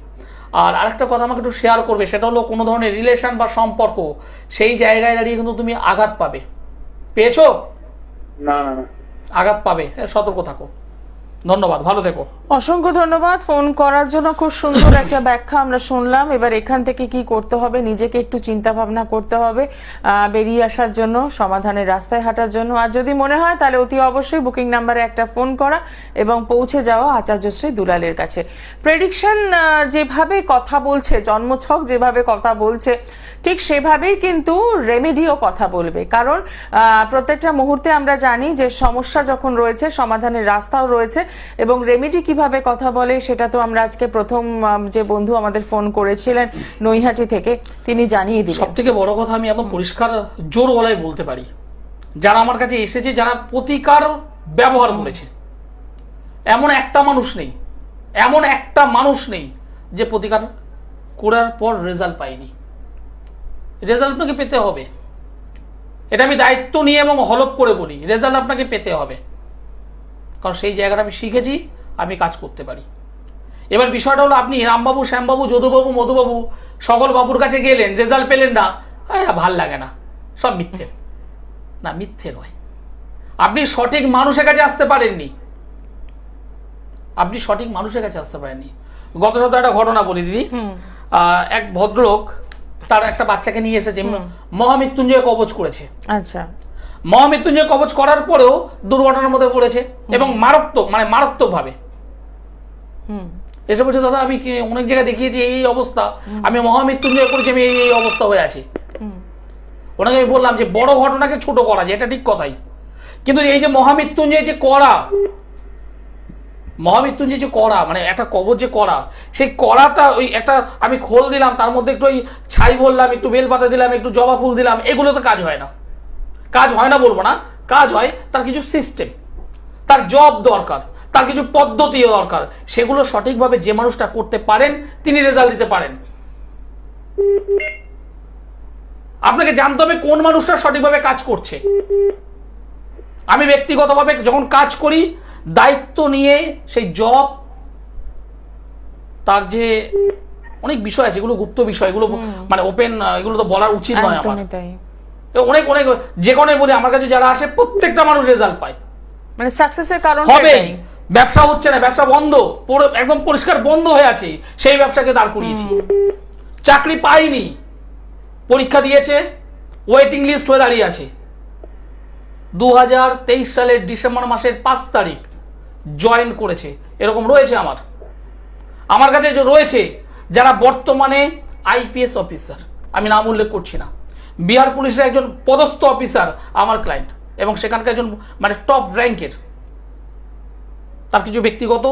আর আরেকটা কথা আমাকে একটু শেয়ার করবে, সেটা হলো কোনো ধরনের রিলেশন বা সম্পর্ক, সেই জায়গায় দাঁড়িয়ে কিন্তু তুমি আঘাত পাবে। পেয়েছো? না না না, আঘাত পাবে, হ্যাঁ, সতর্ক থাকো। ধন্যবাদ, ভালো থেকো। অসংখ্য ধন্যবাদ ফোন করার জন্য, খুব সুন্দর একটা ব্যাখ্যা আমরা শুনলাম। এবার এখান থেকে কি করতে হবে, নিজেকে একটু চিন্তা ভাবনা করতে হবে বেরিয়ে আসার জন্য, সমাধানের রাস্তায় হাঁটার জন্য। আর যদি মনে হয় তাহলে অতি অবশ্যই বুকিং নাম্বারে একটা ফোন করা এবং পৌঁছে যাওয়া আচার্যশ্রী দুলালের কাছে। প্রেডিকশন যেভাবে কথা বলছে, জন্মছক যেভাবে কথা বলছে, ঠিক সেভাবেই কিন্তু রেমেডিও কথা বলবে। কারণ প্রত্যেকটা মুহূর্তে আমরা জানি যে সমস্যা যখন রয়েছে, সমাধানের রাস্তাও রয়েছে, এবং রেমেডি কিভাবে কথা বলে সেটা তো আমরা আজকে প্রথম যে বন্ধু আমাদের ফোন করেছিলেন নৈহাটি থেকে, তিনি জানিয়ে দিলেন। সব থেকে বড় কথা, আমি একদম পরিষ্কার জোর গলায় বলতে পারি, যারা আমার কাছে এসেছে, যারা প্রতিকার ব্যবহার করেছে, এমন একটা মানুষ নেই, এমন একটা মানুষ নেই যে প্রতিকার করার পর রেজাল্ট পায়নি। রেজাল্ট আপনাকে পেতে হবে, এটা আমি দায়িত্ব নিয়ে এবং হলপ করে বলি, রেজাল্ট আপনাকে পেতে হবে। কারণ সেই জায়গাটা আমি শিখেছি, আমি কাজ করতে পারি। এবার বিষয়টা হলো, আপনি রামবাবু, শ্যামবাবু, যদুবাবু, মধুবাবু, সকল বাবুর কাছে গেলেন, রেজাল্ট পেলেন না, ভাল লাগে না, সব মিথ্যে। না, মিথ্যে নয়, আপনি সঠিক মানুষের কাছে আসতে পারেননি, আপনি সঠিক মানুষের কাছে আসতে পারেননি। গত সপ্তাহে একটা ঘটনা বলি দিদি। এক ভদ্রলোক তার একটা বাচ্চাকে নিয়ে এসেছে, মহামৃত্যুঞ্জয় কবচ করেছে। আচ্ছা, মহামৃত্যুঞ্জয় কবচ করার পরেও দুর্ঘটনার মধ্যে পড়েছে এবং মারাত্মক ভাবে এসে বলছে, দাদা আমি অনেক জায়গায় দেখিয়েছি এই অবস্থা, আমি মহামৃত্যুঞ্জয় করেছি, আমি এই অবস্থা হয়ে আছি। ওনাকে আমি বললাম যে বড় ঘটনাকে ছোট করা যায়, এটা ঠিক কথাই, কিন্তু এই যে মহামৃত্যুঞ্জয় যে করা, মহামৃত্যুঞ্জয় যে করা, মানে একটা কবচ যে করা, সেই করাটা ওই একটা আমি খোল দিলাম, তার মধ্যে একটু ওই ছাই বললাম, একটু বেলপাতা দিলাম, একটু জবা ফুল দিলাম, এগুলো তো কাজ হয় না। কাজ হয় না বলবো না, কাজ হয়, তার কিছু সিস্টেম, তার জব দরকার, তার কিছু পদ্ধতি দরকার, সেগুলো সঠিকভাবে যে মানুষটা করতে পারেন তিনি রেজাল্ট দিতে পারেন। আপনাকে জানতে হবে কোন মানুষটা সঠিকভাবে কাজ করছে। আমি ব্যক্তিগতভাবে যখন কাজ করি, দায়িত্ব নিয়ে সেই জব, তার যে অনেক বিষয় আছে, এগুলো গুপ্ত বিষয়, এগুলো মানে ওপেন, এগুলো তো বলার উচিত নয় আমার। অনেক অনেক যে কোনো বলি, আমার কাছে যারা আসে প্রত্যেকটা মানুষ রেজাল্ট পায়, মানে সাকসেসের কারণ হবে। ব্যবসা হচ্ছে না, ব্যবসা বন্ধ, একদম পরিষ্কার বন্ধ হয়ে আছে, সেই ব্যবসাকে দাঁড় করিয়েছি। চাকরি পাইনি, পরীক্ষা দিয়েছে, ওয়েটিং লিস্ট হয়ে দাঁড়িয়ে আছে। 2023 সালের ডিসেম্বর মাসের 5 তারিখ জয়েন করেছে, এরকম রয়েছে আমার কাছে যে রয়েছে, যারা বর্তমানে আইপিএস অফিসার, আমি নাম উল্লেখ করছি না, বিহার পুলিশের একজন পদস্থ অফিসার আমার ক্লায়েন্ট, এবং সেখানকার একজন মানে টপ র্যাঙ্কের। তার কিছু ব্যক্তিগত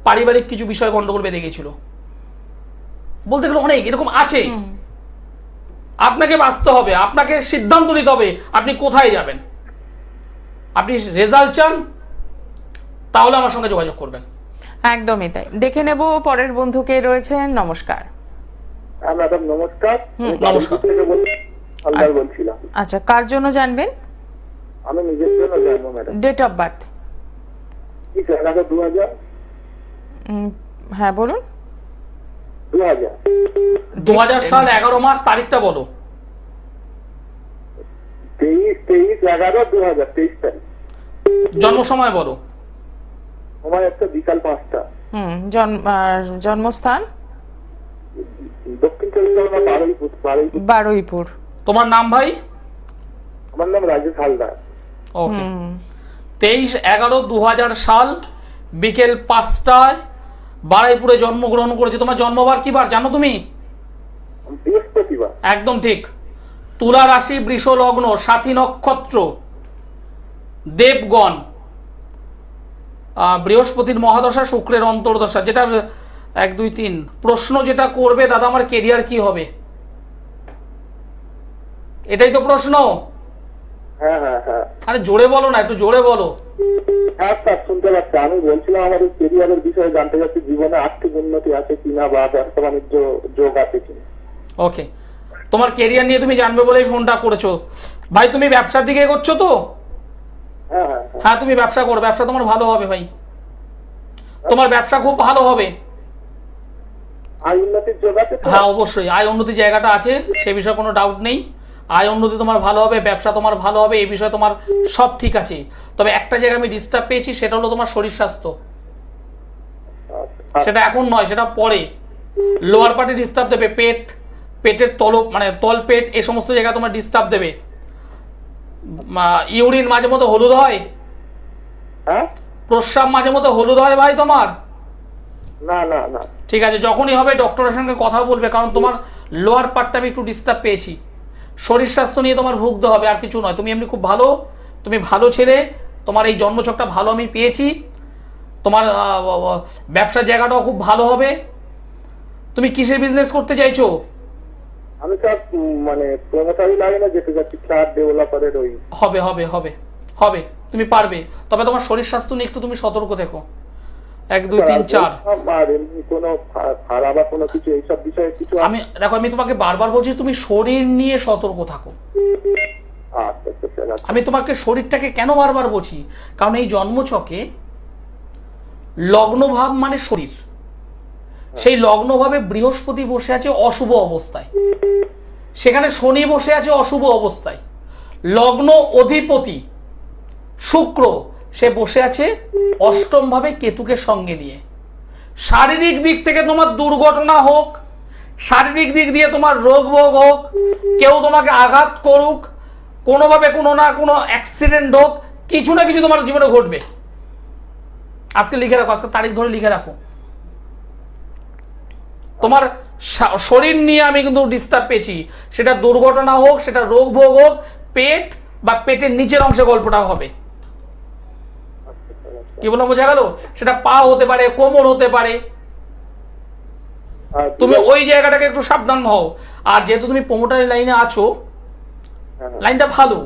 পারিবারিক কিছু বিষয় গন্ডগোল বেঁধে গেছিল, বলতে গেলে অনেক এরকম আছে। আপনাকে বাঁচতে হবে, আপনাকে সিদ্ধান্ত নিতে হবে আপনি কোথায় যাবেন। আপনি রেজাল্ট চান, তাহলে আমার সঙ্গে যোগাযোগ করবেন। একদমই তাই। দেখে নেব পরের বন্ধুকে রয়েছেন। নমস্কার। ম্যাডাম নমস্কার। নমস্কার। হালদার বলছিলাম। আচ্ছা, কার জন্য জানবেন? আমি নিজের জন্য জানবো ম্যাডাম। Date of birth? 2000। হ্যাঁ বলুন। 2000। 2000 সাল 11 মাস, তারিখটা বলো। 23/11/2023 তারিখ। জন্ম সময় বলো। সময় একটা বিকাল 5টা। জন্মস্থান? দক্ষিণ চব্বিশ পরগনা, বারুইপুর। তোমার নাম ভাই? আমার নাম রাজেশ হালদার। ওকে। 23/11/2000 সাল বিকেল 5টায় বারুইপুরে জন্মগ্রহণ করেছে। তোমার জন্মবার কি বার জানো তুমি? বৃহস্পতিবার। একদম ঠিক। তুলা রাশি, বৃষ লগ্ন, সাথী নক্ষত্র, দেবগণ, বৃহস্পতির মহাদশা, শুক্রের অন্তর্দশা। যেটা 1 2 3 প্রশ্ন যেটা করবে দাদা, আমার কেরিয়ার কি হবে, এটাই তো প্রশ্ন। হ্যাঁ হ্যাঁ হ্যাঁ আরে জোরে বলো না, একটু জোরে বলো। হ্যাঁ স্যার, শুনতে পাচ্ছি। আমি বলছিলাম আমাদের কেরিয়ারের বিষয়ে জানতে চাচ্ছি, জীবনে আর্থিক উন্নতি আছে কিনা বা ব্যবসা বাণিজ্য যোগ আছে কিনা। ওকে, তোমার কেরিয়ার নিয়ে তুমি জানবে বলেই ফোনটা করেছো ভাই। তুমি ব্যবসার দিকে এগোচ্ছ তো? হ্যাঁ হ্যাঁ হ্যাঁ। হ্যাঁ, তুমি ব্যবসা করো, ব্যবসা তোমার ভালো হবে ভাই, তোমার ব্যবসা খুব ভালো হবে। আয় উন্নতির যোগ আছে তো? হ্যাঁ অবশ্যই, আয় উন্নতির জায়গাটা আছে, সে বিষয়ে কোনো ডাউট নেই। আয় উন্নতি তোমার ভালো হবে, ব্যবসা তোমার ভালো হবে, এই বিষয়ে তোমার সব ঠিক আছে। তবে একটা জায়গায় আমি ডিস্টার্ব পেয়েছি, সেটা হলো তোমার শরীর স্বাস্থ্য। সেটা এখন নয়, সেটা পরে। লোয়ার পার্টি ডিস্টার্ব দেবে, পেটের তল পেট, এই সমস্ত জায়গায় তোমার ডিস্টার্ব দেবে। ইউরিন মাঝে মধ্যে হলুদ হয়, হ্যাঁ, প্রস্রাব মাঝে মধ্যে হলুদ হয় ভাই তোমার? না না না। ঠিক আছে, যখনই হবে ডক্টরের সঙ্গে কথা বলবে, কারণ তোমার লোয়ার পার্টটা আমি একটু ডিস্টার্ব পেয়েছি। শরীর স্বাস্থ্য নিয়ে তোমার ভুগতে হবে, আর কিছু নয়। তুমি এমনি খুব ভালো, তুমি ভালো ছেলে, তোমার এই জন্মছকটা ভালো আমি পেয়েছি। তোমার ব্যবসার জায়গাটাও খুব ভালো হবে। তুমি কিসের বিজনেস করতে চাইছো? আমি স্যার মানে প্রমোটারি লাইনে যেতে চাচ্ছি, ফ্ল্যাট ডেভেলপারের। ওই হবে হবে হবে হবে, তুমি পারবে। তবে তোমার শরীর স্বাস্থ্য নিয়ে একটু তুমি সতর্ক থেকো। 1 2 3 4 আর এমনি কোনো খারাপ বা কোনো কিছু এইসব বিষয়ে কিছু আমি দেখো, আমি তোমাকে বারবার বলছি তুমি শরীর নিয়ে সতর্ক থাকো। আচ্ছা আচ্ছা স্যার। আমি তোমাকে শরীরটাকে কেন বারবার বলছি, কারণ এই জন্মছকে লগ্নভাব মানে শরীর, সেই লগ্নভাবে বৃহস্পতি বসে আছে অশুভ অবস্থায়, সেখানে শনি বসে আছে অশুভ অবস্থায়। লগ্ন অধিপতি শুক্র সে বসে আছে অষ্টম ভাবে কেতুকে সঙ্গে নিয়ে। শারীরিক দিক থেকে তোমার দুর্ঘটনা হোক, শারীরিক দিক দিয়ে তোমার রোগ ভোগ হোক, কেউ তোমাকে আঘাত করুক, কোনোভাবে কোনো না কোনো অ্যাক্সিডেন্ট হোক, কিছু না কিছু তোমার জীবনে ঘটবে। আজকে লিখে রাখো, আজকে তারিখ ধরে লিখে রাখো। তোমার শরীর নিয়ে আমি কিন্তু ডিস্টার্ব পেয়েছি, সেটা দুর্ঘটনা হোক, সেটা রোগ ভোগ হোক, পেট বা পেটের নিচের অংশে গল্পটা হবে। কি বললাম বোঝা গেল? সেটা পা হতে পারে, কোমর হতে পারে। তুমি ওই জায়গাটাকে একটু সাবধান হও। আর যেহেতু তুমি প্রমোটারি লাইনে আছো, লাইনটা ভালো,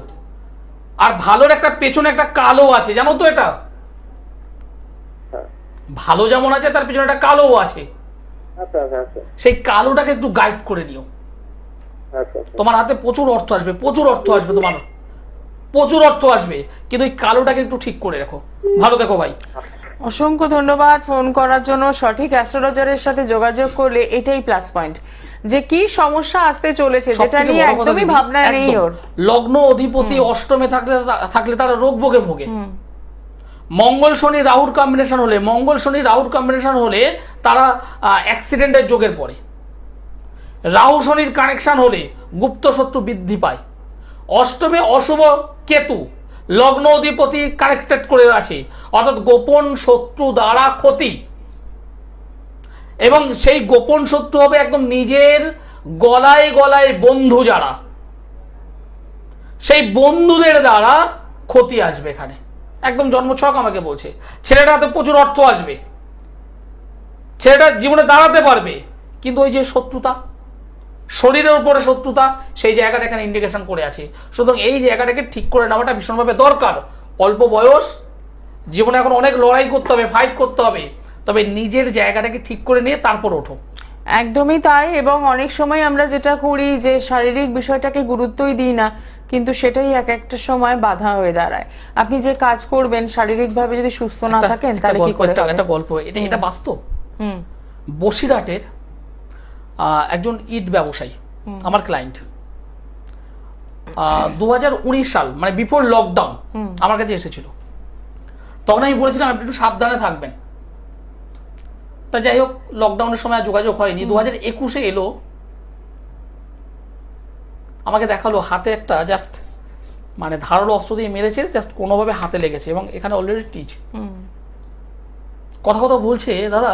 আর ভালোর একটা পেছনে একটা কালো আছে, জানো তো? এটা ভালো যেমন আছে, তার পেছনে একটা কালো আছে। সেই কালোটাকে একটু গাইড করে নিও। তোমার হাতে প্রচুর অর্থ আসবে, প্রচুর অর্থ আসবে, তোমার প্রচুর অর্থ আসবে, কিন্তু ওই কালোটাকে একটু ঠিক করে রাখো। ভালো দেখো ভাই। অসংখ্য ধন্যবাদ ফোন করার জন্য। সঠিক অ্যাস্ট্রোলজারের সাথে যোগাযোগ করলে এটাই প্লাস পয়েন্ট, যে কি সমস্যা আসতে চলেছে যেটা নিয়ে একদমই ভাবনা নেই ওর। লগ্ন অধিপতি অষ্টমে থাকলে তারা রোগ ভোগে ভোগে। মঙ্গল শনি রাহুর কম্বিনেশন হলে, মঙ্গল শনি রাহুর কম্বিনেশন হলে তারা অ্যাক্সিডেন্টের যোগের পড়ে। রাহু শনির কানেকশন হলে গুপ্ত শত্রু বৃদ্ধি পায়। অষ্টমে অশুভ কেতু, লগ্ন অধিপতি কানেক্টেড করে আছে, অর্থাৎ গোপন শত্রু দ্বারা ক্ষতি। এবং সেই গোপন শত্রু হবে একদম নিজের গলায় গলায় বন্ধু, যারা সেই বন্ধুদের দ্বারা ক্ষতি আসবে এখানে। একদম জন্মছক আমাকে বলছে। ছেলেটা হাতে প্রচুর অর্থ আসবে, ছেলেটা জীবনে দাঁড়াতে পারবে, কিন্তু ওই যে শত্রুতা, শরীরের উপরে শত্রুতা, সেই জায়গাটা এখানে ইন্ডিকেশন করে আছে। সুতরাং এই জায়গাটাকে ঠিক করে নেওয়াটা ভীষণভাবে দরকার। অল্প বয়স, জীবনে এখন অনেক লড়াই করতে হবে, ফাইট করতে হবে, তবে নিজের জায়গাটাকে ঠিক করে নিয়ে তারপর ওঠো। একদমই তাই। এবং অনেক সময় আমরা যেটা করি যে শারীরিক বিষয়টাকে গুরুত্বই দিই না, কিন্তু সেটাই এক একটা সময় বাধা হয়ে দাঁড়ায়। আপনি যে কাজ করবেন শারীরিকভাবে যদি সুস্থ না থাকেন তাহলে কি করে হবে? একটা গল্প, এটা বাস্তব। হুম বসিরহাটের একজন ইট ব্যবসায়ী আমার ক্লায়েন্ট, 2019 সাল মানে বিফোর লকডাউন আমার কাছে এসেছিল। তখন আমি বলেছিলাম আপনি একটু সাবধানে থাকবেন। তা যাই হোক, লকডাউনের সময় আর যোগাযোগ হয়নি। 2021-এ এলো, আমাকে দেখালো হাতে একটা জাস্ট মানে ধারালো অস্ত্র দিয়ে মেরেছে, জাস্ট কোনোভাবে হাতে লেগেছে এবং এখানে অলরেডি টিচ। কথা বলছে, দাদা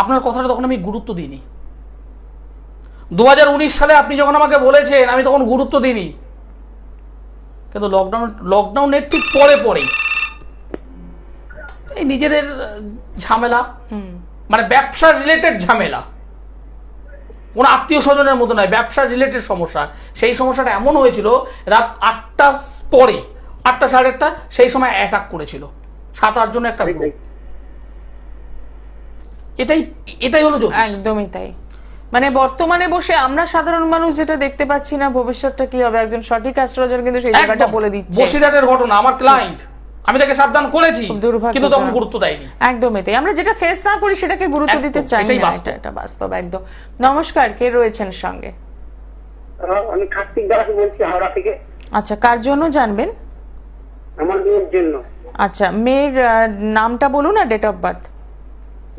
আপনার কথাটা তখন আমি গুরুত্ব দিইনি। 2019 সালে আপনি যখন আমাকে বলেছেন আমি তখন গুরুত্ব দিইনি, কিন্তু লকডাউনের ঠিক পরেই এই নিজেদের ঝামেলা, মানে ব্যবসা রিলেটেড ঝামেলা, কোনো আত্মীয় স্বজনের মতো নয়, ব্যবসা রিলেটেড সমস্যা। সেই সমস্যাটা এমন হয়েছিল রাত 8টার পরে, 8টা 8:30 সেই সময় অ্যাটাক করেছিল 7-8 জন একটা গ্রুপ। এটাই হলো জ্যোতিষ। একদমই তাই। মানে বর্তমানে বসে আমরা সাধারণ মানুষ যেটা দেখতে পাচ্ছি না, ভবিষ্যৎটা কি হবে, একজন সঠিক অ্যাস্ট্রোলজার কিন্তু সেই জায়গাটা বলে দিচ্ছে। বসিরহাটের ঘটনা, আমার ক্লায়েন্ট, আমি তাকে সাবধান করেছি কিন্তু তখন গুরুত্ব দেয়নি। একদমই তাই। আমরা যেটা ফেস না করি সেটাকে গুরুত্ব দিতে চাই না, এটা বাস্তব একদম। নমস্কার, কে রয়েছেন সঙ্গে? আমি কার্তিক দাস বলছি, হাওড়া থেকে। আচ্ছা, কার জন্য জানবেন? আমার মেয়ের জন্য। আচ্ছা, মেয়ের নামটা বলুন আর ডেট অফ বার্থ।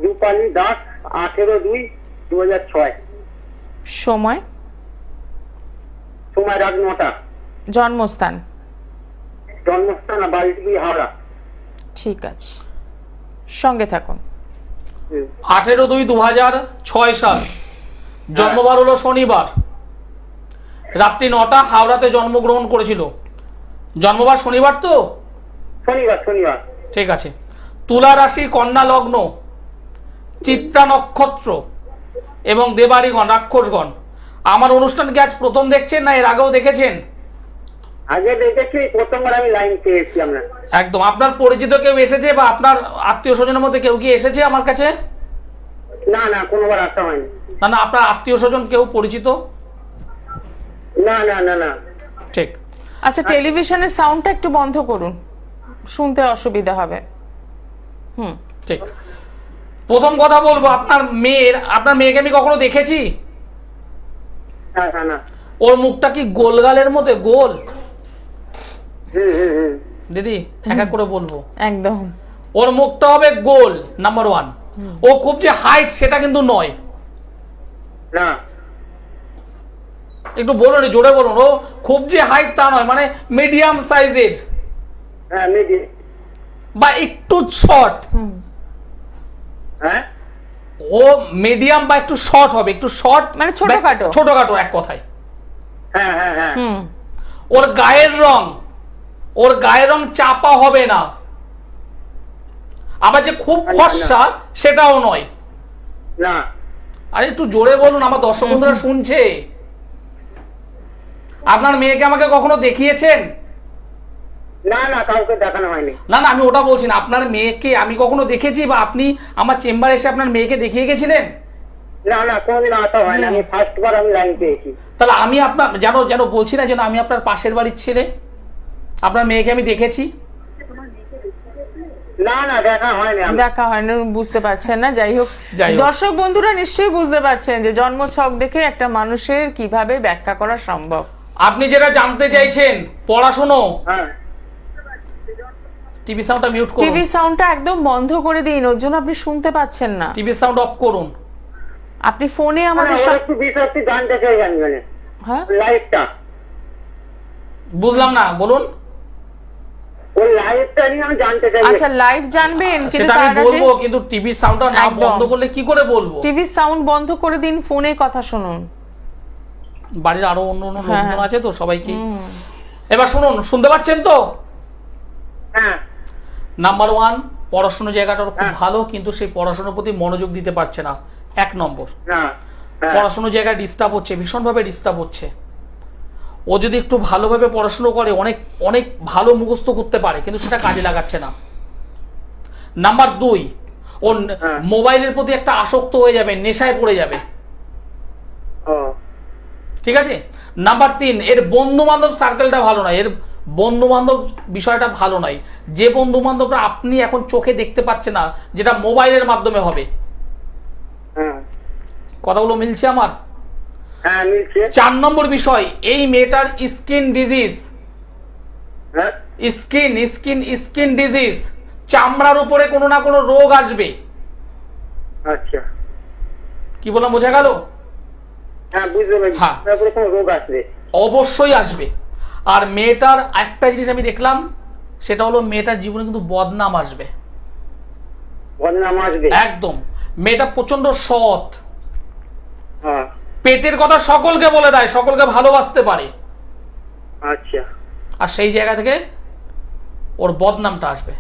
রূপালী দাস, 18/2/2006। সময় রাত 9টা। জন্মস্থান বাড়ি হাওড়া। ঠিক আছে, সঙ্গে থাকুন। 18/2/2006 সাল, জন্মবার হলো শনিবার, রাত্রি 9টা, হাওড়াতে জন্মগ্রহণ করেছিল। জন্মবার শনিবার তো? শনিবার। ঠিক আছে। তুলা রাশি, কন্যা লগ্ন, চিত্রা নক্ষত্র এবং দেবাড়িগণ, রাক্ষসগণ। আমার অনুষ্ঠান কি আজ প্রথম দেখছেন না এর আগেও দেখেছেন? আগে দেখেছি, প্রথমবার আমি লাইন পেয়েছি আপনার। একদম। আপনার পরিচিত কেউ এসেছে বা আপনার আত্মীয় স্বজনের মধ্যে কেউ কি এসেছে আমার কাছে? না, কোনোবার আসা হয়নি। না, আপনার আত্মীয় স্বজন কেউ পরিচিত? না। ঠিক। আচ্ছা, টেলিভিশনের সাউন্ডটা একটু বন্ধ করুন, শুনতে অসুবিধা হবে। ঠিক। প্রথম কথা বলবো, আপনার মেয়েকে আমি কখনো দেখেছি? না। ওর মুখটা কি গোলগালের মতো গোল? দিদি এক এক করে বলবো। একদম। ওর মুখটা হবে গোল, নাম্বার 1। ও খুব যে হাইট সেটা কিন্তু নয়। না, একটু বলুন, জোরে বলুন। ও খুব যে হাইট তা নয়, মানে মিডিয়াম সাইজের বা একটু শর্ট। ও মিডিয়াম বা একটু শর্ট হবে, একটু শর্ট মানে ছোটখাটো এক কথায়। হ্যাঁ। ওর গায়ের রং চাপা হবে না, আবার যে খুব ফর্সা সেটাও নয়। না। আরে একটু জোরে বলুন, আমার দর্শক বন্ধুরা শুনছে। আপনার মেয়েকে আমাকে কখনো দেখিয়েছেন? না, কাউকে দেখানো হয়নি। না, আমি ওটা বলছি না। আপনার মেয়েকে আমি কখনো দেখেছি বা আপনি আমার চেম্বারে এসে আপনার মেয়েকে দেখিয়ে গেছিলেন? না, কোনোদিন আসা হয়নি। আমি ফার্স্টবার আমি লাইন পেয়েছি। তাহলে আমি আপনার যেন বলছি না, যেন আমি আপনার পাশের বাড়ির ছেলে, আপনার মেয়েকে আমি দেখেছি? না, দেখা হয়নি, বুঝতে পারছেন না। যাই হোক, দর্শক বন্ধুরা নিশ্চয়ই বুঝতে পারছেন যে জন্মছক দেখে একটা মানুষের কিভাবে ব্যাখ্যা করা সম্ভব। আপনি যেটা জানতে চাইছেন, পড়াশোনা, হ্যাঁ। টিভি সাউন্ডটা মিউট করুন। টিভি সাউন্ডটা একদম বন্ধ করে দিন, ওর জন্য আপনি শুনতে পাচ্ছেন না। টিভি সাউন্ড অফ করুন। আপনি ফোনে আমাদের একটু বিষয়টি জানতে চাই, জানবেন? হ্যাঁ, লাইভটা বুঝলাম না, বলুন। ওই লাইভটা নিয়ে আমি জানতে চাই। আচ্ছা, লাইভ জানবেন, কিন্তু সেটা আমি তার আগে বলবো, কিন্তু টিভি সাউন্ডটা না বন্ধ করলে কি করে বলবো? টিভি সাউন্ড বন্ধ করে দিন, ফোনে কথা শুনুন। বাড়ির আরো অন্য লোকজন আছে তো, সবাইকে এবার শুনুন। শুনতে পাচ্ছেন তো? হ্যাঁ। নাম্বার 1, পড়াশোনার জায়গাটা খুব ভালো, কিন্তু সেই পড়াশোনার প্রতি মনোযোগ দিতে পারছে না। 1 নম্বর, পড়াশোনার জায়গায় ডিস্টার্ব হচ্ছে, ভীষণভাবে ডিস্টার্ব হচ্ছে। ও যদি একটু ভালোভাবে পড়াশোনা করে অনেক অনেক ভালো মুখস্থ করতে পারে, কিন্তু সেটা কাজে লাগাচ্ছে না। নাম্বার 2, ও মোবাইলের প্রতি একটা আসক্ত হয়ে যাবে, নেশায় পড়ে যাবে। ঠিক আছে। নাম্বার 3, এর বন্ধু বান্ধব সার্কেলটা ভালো নয়, এর বন্ধু বান্ধব বিষয়টা ভালো নয়। যে বন্ধু বান্ধবরা আপনি এখন চোখে দেখতে পাচ্ছেন না, যেটা মোবাইলের মাধ্যমে হবে। হ্যাঁ কথাগুলো মিলছে আমার? হ্যাঁ মিলছে। 4 নম্বর বিষয়, এই মেয়েটার স্কিন ডিজিজ, হ্যাঁ স্কিন ডিজিজ, চামড়ার উপরে কোনো না কোনো রোগ আসবে। আচ্ছা কি বললাম, বোঝা গেল? হ্যাঁ বুঝতে পেরেছি। হ্যাঁ। তারপরে কোনো রোগ আসবে? অবশ্যই আসবে। আর মেয়েটার একটা জিনিস আমি দেখলাম, সেটা হলো মেয়েটার জীবনে কিন্তু বদনাম আসবে। বদনাম আসবে? একদম। মেয়েটা প্রচন্ড সৎ, হ্যাঁ। পেটের কথা সকলকে বলে দেয়, সকলকে ভালোবাসতে পারে, আচ্ছা আর সেই জায়গা থেকে ওর বদনামটা আসবে।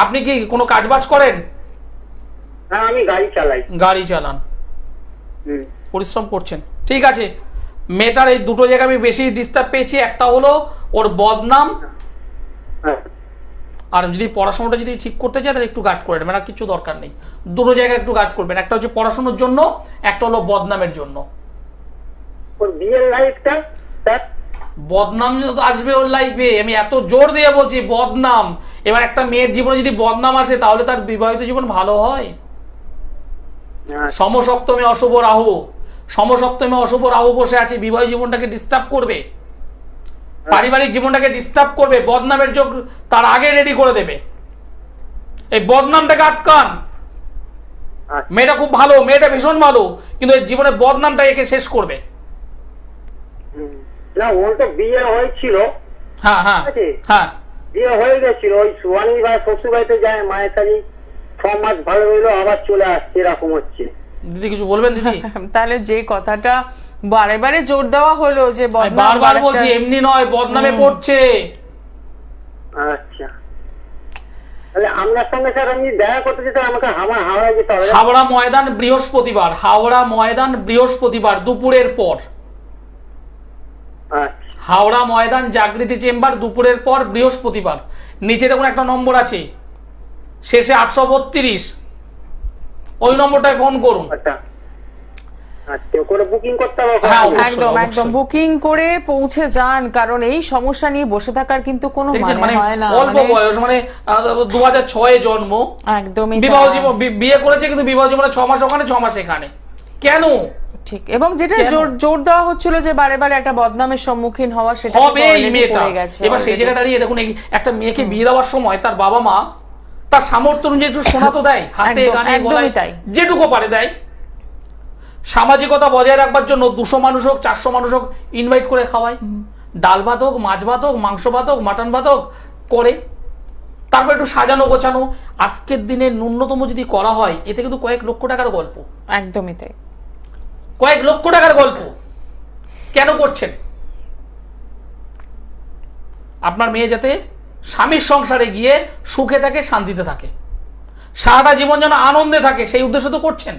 আপনি কি কোনো কাজবাজ করেন? হ্যাঁ আমি গাড়ি চালাই। গাড়ি চালান, হুম। পরিশ্রম করছেন, ঠিক আছে। মেয়েটার এই দুটো জায়গায় আমি বেশি ডিস্টার্ব পেয়েছি। একটা হলো ওর বদনাম, হ্যাঁ আর যদি পড়াশোনাটা যদি ঠিক করতে চায় তাহলে একটু গার্ড করে নেবেন, আর কিছু দরকার নেই। দুটো জায়গায় একটু গার্ড করবেন, একটা হচ্ছে পড়াশোনার জন্য, একটা হলো বদনামের জন্য। ওর বিয়ের লাইফটা স্যার? বদনাম তো আসবে ওর লাইফে, আমি এত জোর দিয়ে বলছি বদনাম। এবার একটা মেয়ের জীবনে যদি বদনাম আসে তাহলে তার বিবাহিত জীবন ভালো হয়? সমসপ্তমে অশুভ রাহু, সমসপ্তমে অশুভ রাহু বসে আছে, বিবাহ জীবনটাকে ডিস্টার্ব করবে, পারিবারিক জীবনটাকে ডিস্টার্ব করবে, বদনামের যোগ তার আগে রেডি করে দেবে। এই বদনামটাকে আটকান। মেয়েটা খুব ভালো, মেয়েটা ভীষণ ভালো, কিন্তু এর জীবনে বদনামটা একে শেষ করবে। না ওর তো বিয়ে হয়েছিল। হ্যাঁ হ্যাঁ হ্যাঁ, বিয়ে হয়ে গেছিল, ওই স্বামী বা শ্বশুর বাড়িতে যায়, মায়ের কাছে 6 মাস ভালো রইলো, আবার চলে আসছে, এরকম হচ্ছে। দিদি কিছু বলবেন দিদি? তাহলে যে কথাটা বারে বারে জোর দেওয়া হলো যে বদনাম, বারবার বলছি এমনি নয়, বদনামে পড়ছে। আচ্ছা তাহলে আপনার সঙ্গে স্যার আমি দেখা করতে যেতে আমাকে হাওড়ায় যেতে হবে? হাওড়া ময়দান বৃহস্পতিবার, হাওড়া ময়দান বৃহস্পতিবার দুপুরের পর। আচ্ছা হাওড়া ময়দান জাগৃতি চেম্বার দুপুরের পর বৃহস্পতিবার। নিচে দেখুন একটা নম্বর আছে, শেষে 832, ওই নম্বরটায় ফোন করুন। আচ্ছা আচ্ছা করে বুকিং করতে হবে? হ্যাঁ, একদম একদম বুকিং করে পৌঁছে যান, কারণ এই সমস্যা নিয়ে বসে থাকার কিন্তু কোনো মানে হয় না। অল্প বয়স, মানে 2006 জন্ম, একদমই বিবাহ জীবন, বিয়ে করেছে কিন্তু বিবাহ জীবনে 6 মাস ওখানে 6 মাস এখানে, কেন? ঠিক, এবং যেটা জোর দেওয়া হচ্ছিল যে বারে বারে একটা বদনামের সম্মুখীন হওয়া, সেটা হবে এই মেয়েটা। গেছে। এবার সেই জায়গায় দাঁড়িয়ে দেখুন, একটা মেয়েকে বিয়ে দেওয়ার সময় তার বাবা মা তার সামর্থ্য অনুযায়ী একটু সোনা তো দেয়, হাতে গানে গলায় যেটুকু পারে দেয়। সামাজিকতা বজায় রাখবার জন্য 200 মানুষ হোক 400 মানুষ হোক ইনভাইট করে খাওয়ায়, ডাল ভাত হোক, মাছ ভাত হোক, মাংস ভাত হোক, মাটন ভাত হোক করে, তারপর একটু সাজানো গোছানো। আজকের দিনে ন্যূনতম যদি করা হয়, এতে কিন্তু কয়েক লক্ষ টাকার গল্প। একদমই তাই, কয়েক লক্ষ টাকার গল্প। কেন করছেন? আপনার মেয়ে যাতে স্বামীর সংসারে গিয়ে সুখে থাকে, শান্তিতে থাকে, সারাটা জীবন যেন আনন্দে থাকে, সেই উদ্দেশ্য তো করছেন।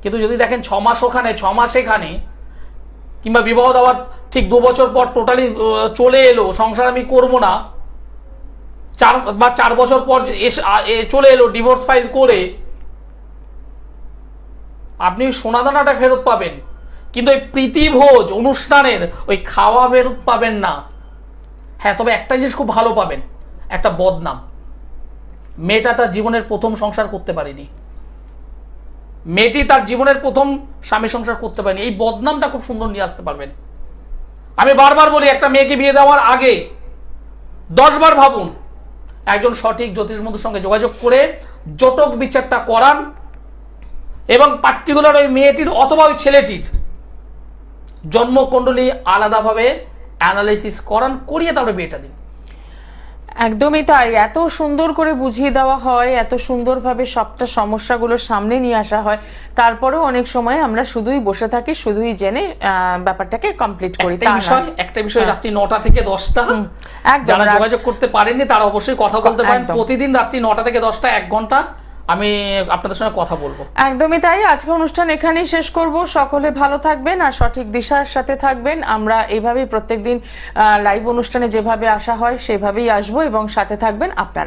কিন্তু যদি দেখেন 6 মাস ওখানে 6 মাস এখানে, কিংবা বিবাহ দেওয়ার ঠিক 2 বছর পর টোটালি চলে এলো, সংসার আমি করবো না, 4 বছর পর চলে এলো ডিভোর্স ফাইল করে, আপনি সোনাদানাটা ফেরত পাবেন, কিন্তু ওই প্রীতিভোজ অনুষ্ঠানের ওই খাওয়া ফেরত পাবেন না। হ্যাঁ, তবে একটা জিনিস খুব ভালো পাবেন, একটা বদনাম। মেয়েটা তার জীবনের প্রথম সংসার করতে পারেনি, মেয়েটি তার জীবনের প্রথম স্বামী সংসার করতে পারেনি, এই বদনামটা খুব সুন্দর নিয়ে আসতে পারবেন। আমি বারবার বলি, একটা মেয়েকে বিয়ে দেওয়ার আগে 10 বার ভাবুন, একজন সঠিক জ্যোতিষমন্ত্রের সঙ্গে যোগাযোগ করে জটক বিচারটা করান, এবং পার্টিকুলার ওই মেয়েটির অথবা ওই ছেলেটির জন্মকুণ্ডলী আলাদাভাবে অ্যানালাইসিস করান, করিয়ে তারপরে বিয়েটা দিন। একদমই তাই। এত সুন্দর করে বুঝিয়ে দেওয়া হয়, এত সুন্দরভাবে সবটা সমস্যাগুলো সামনে নিয়ে আসা হয়, তারপরেও অনেক সময় আমরা শুধুই বসে থাকি, শুধুই জেনে ব্যাপারটাকে কমপ্লিট করি। একটা বিষয় রাত্রি 9টা থেকে 10টা, যারা যোগাযোগ করতে পারেননি তারা অবশ্যই কথা বলতে পারেন। প্রতিদিন রাত্রি 9টা থেকে 10টা 1 ঘন্টা আমি আপনাদের সঙ্গে কথা বলবো। একদমই তাই। আজকে অনুষ্ঠান এখানেই শেষ করব। সকলে ভালো থাকবেন আর সঠিক দিশার সাথে থাকবেন। আমরা এইভাবেই প্রত্যেকদিন লাইভ অনুষ্ঠানে যেভাবে আসা হয় সেভাবেই আসবো, এবং সাথে থাকবেন আপনারা।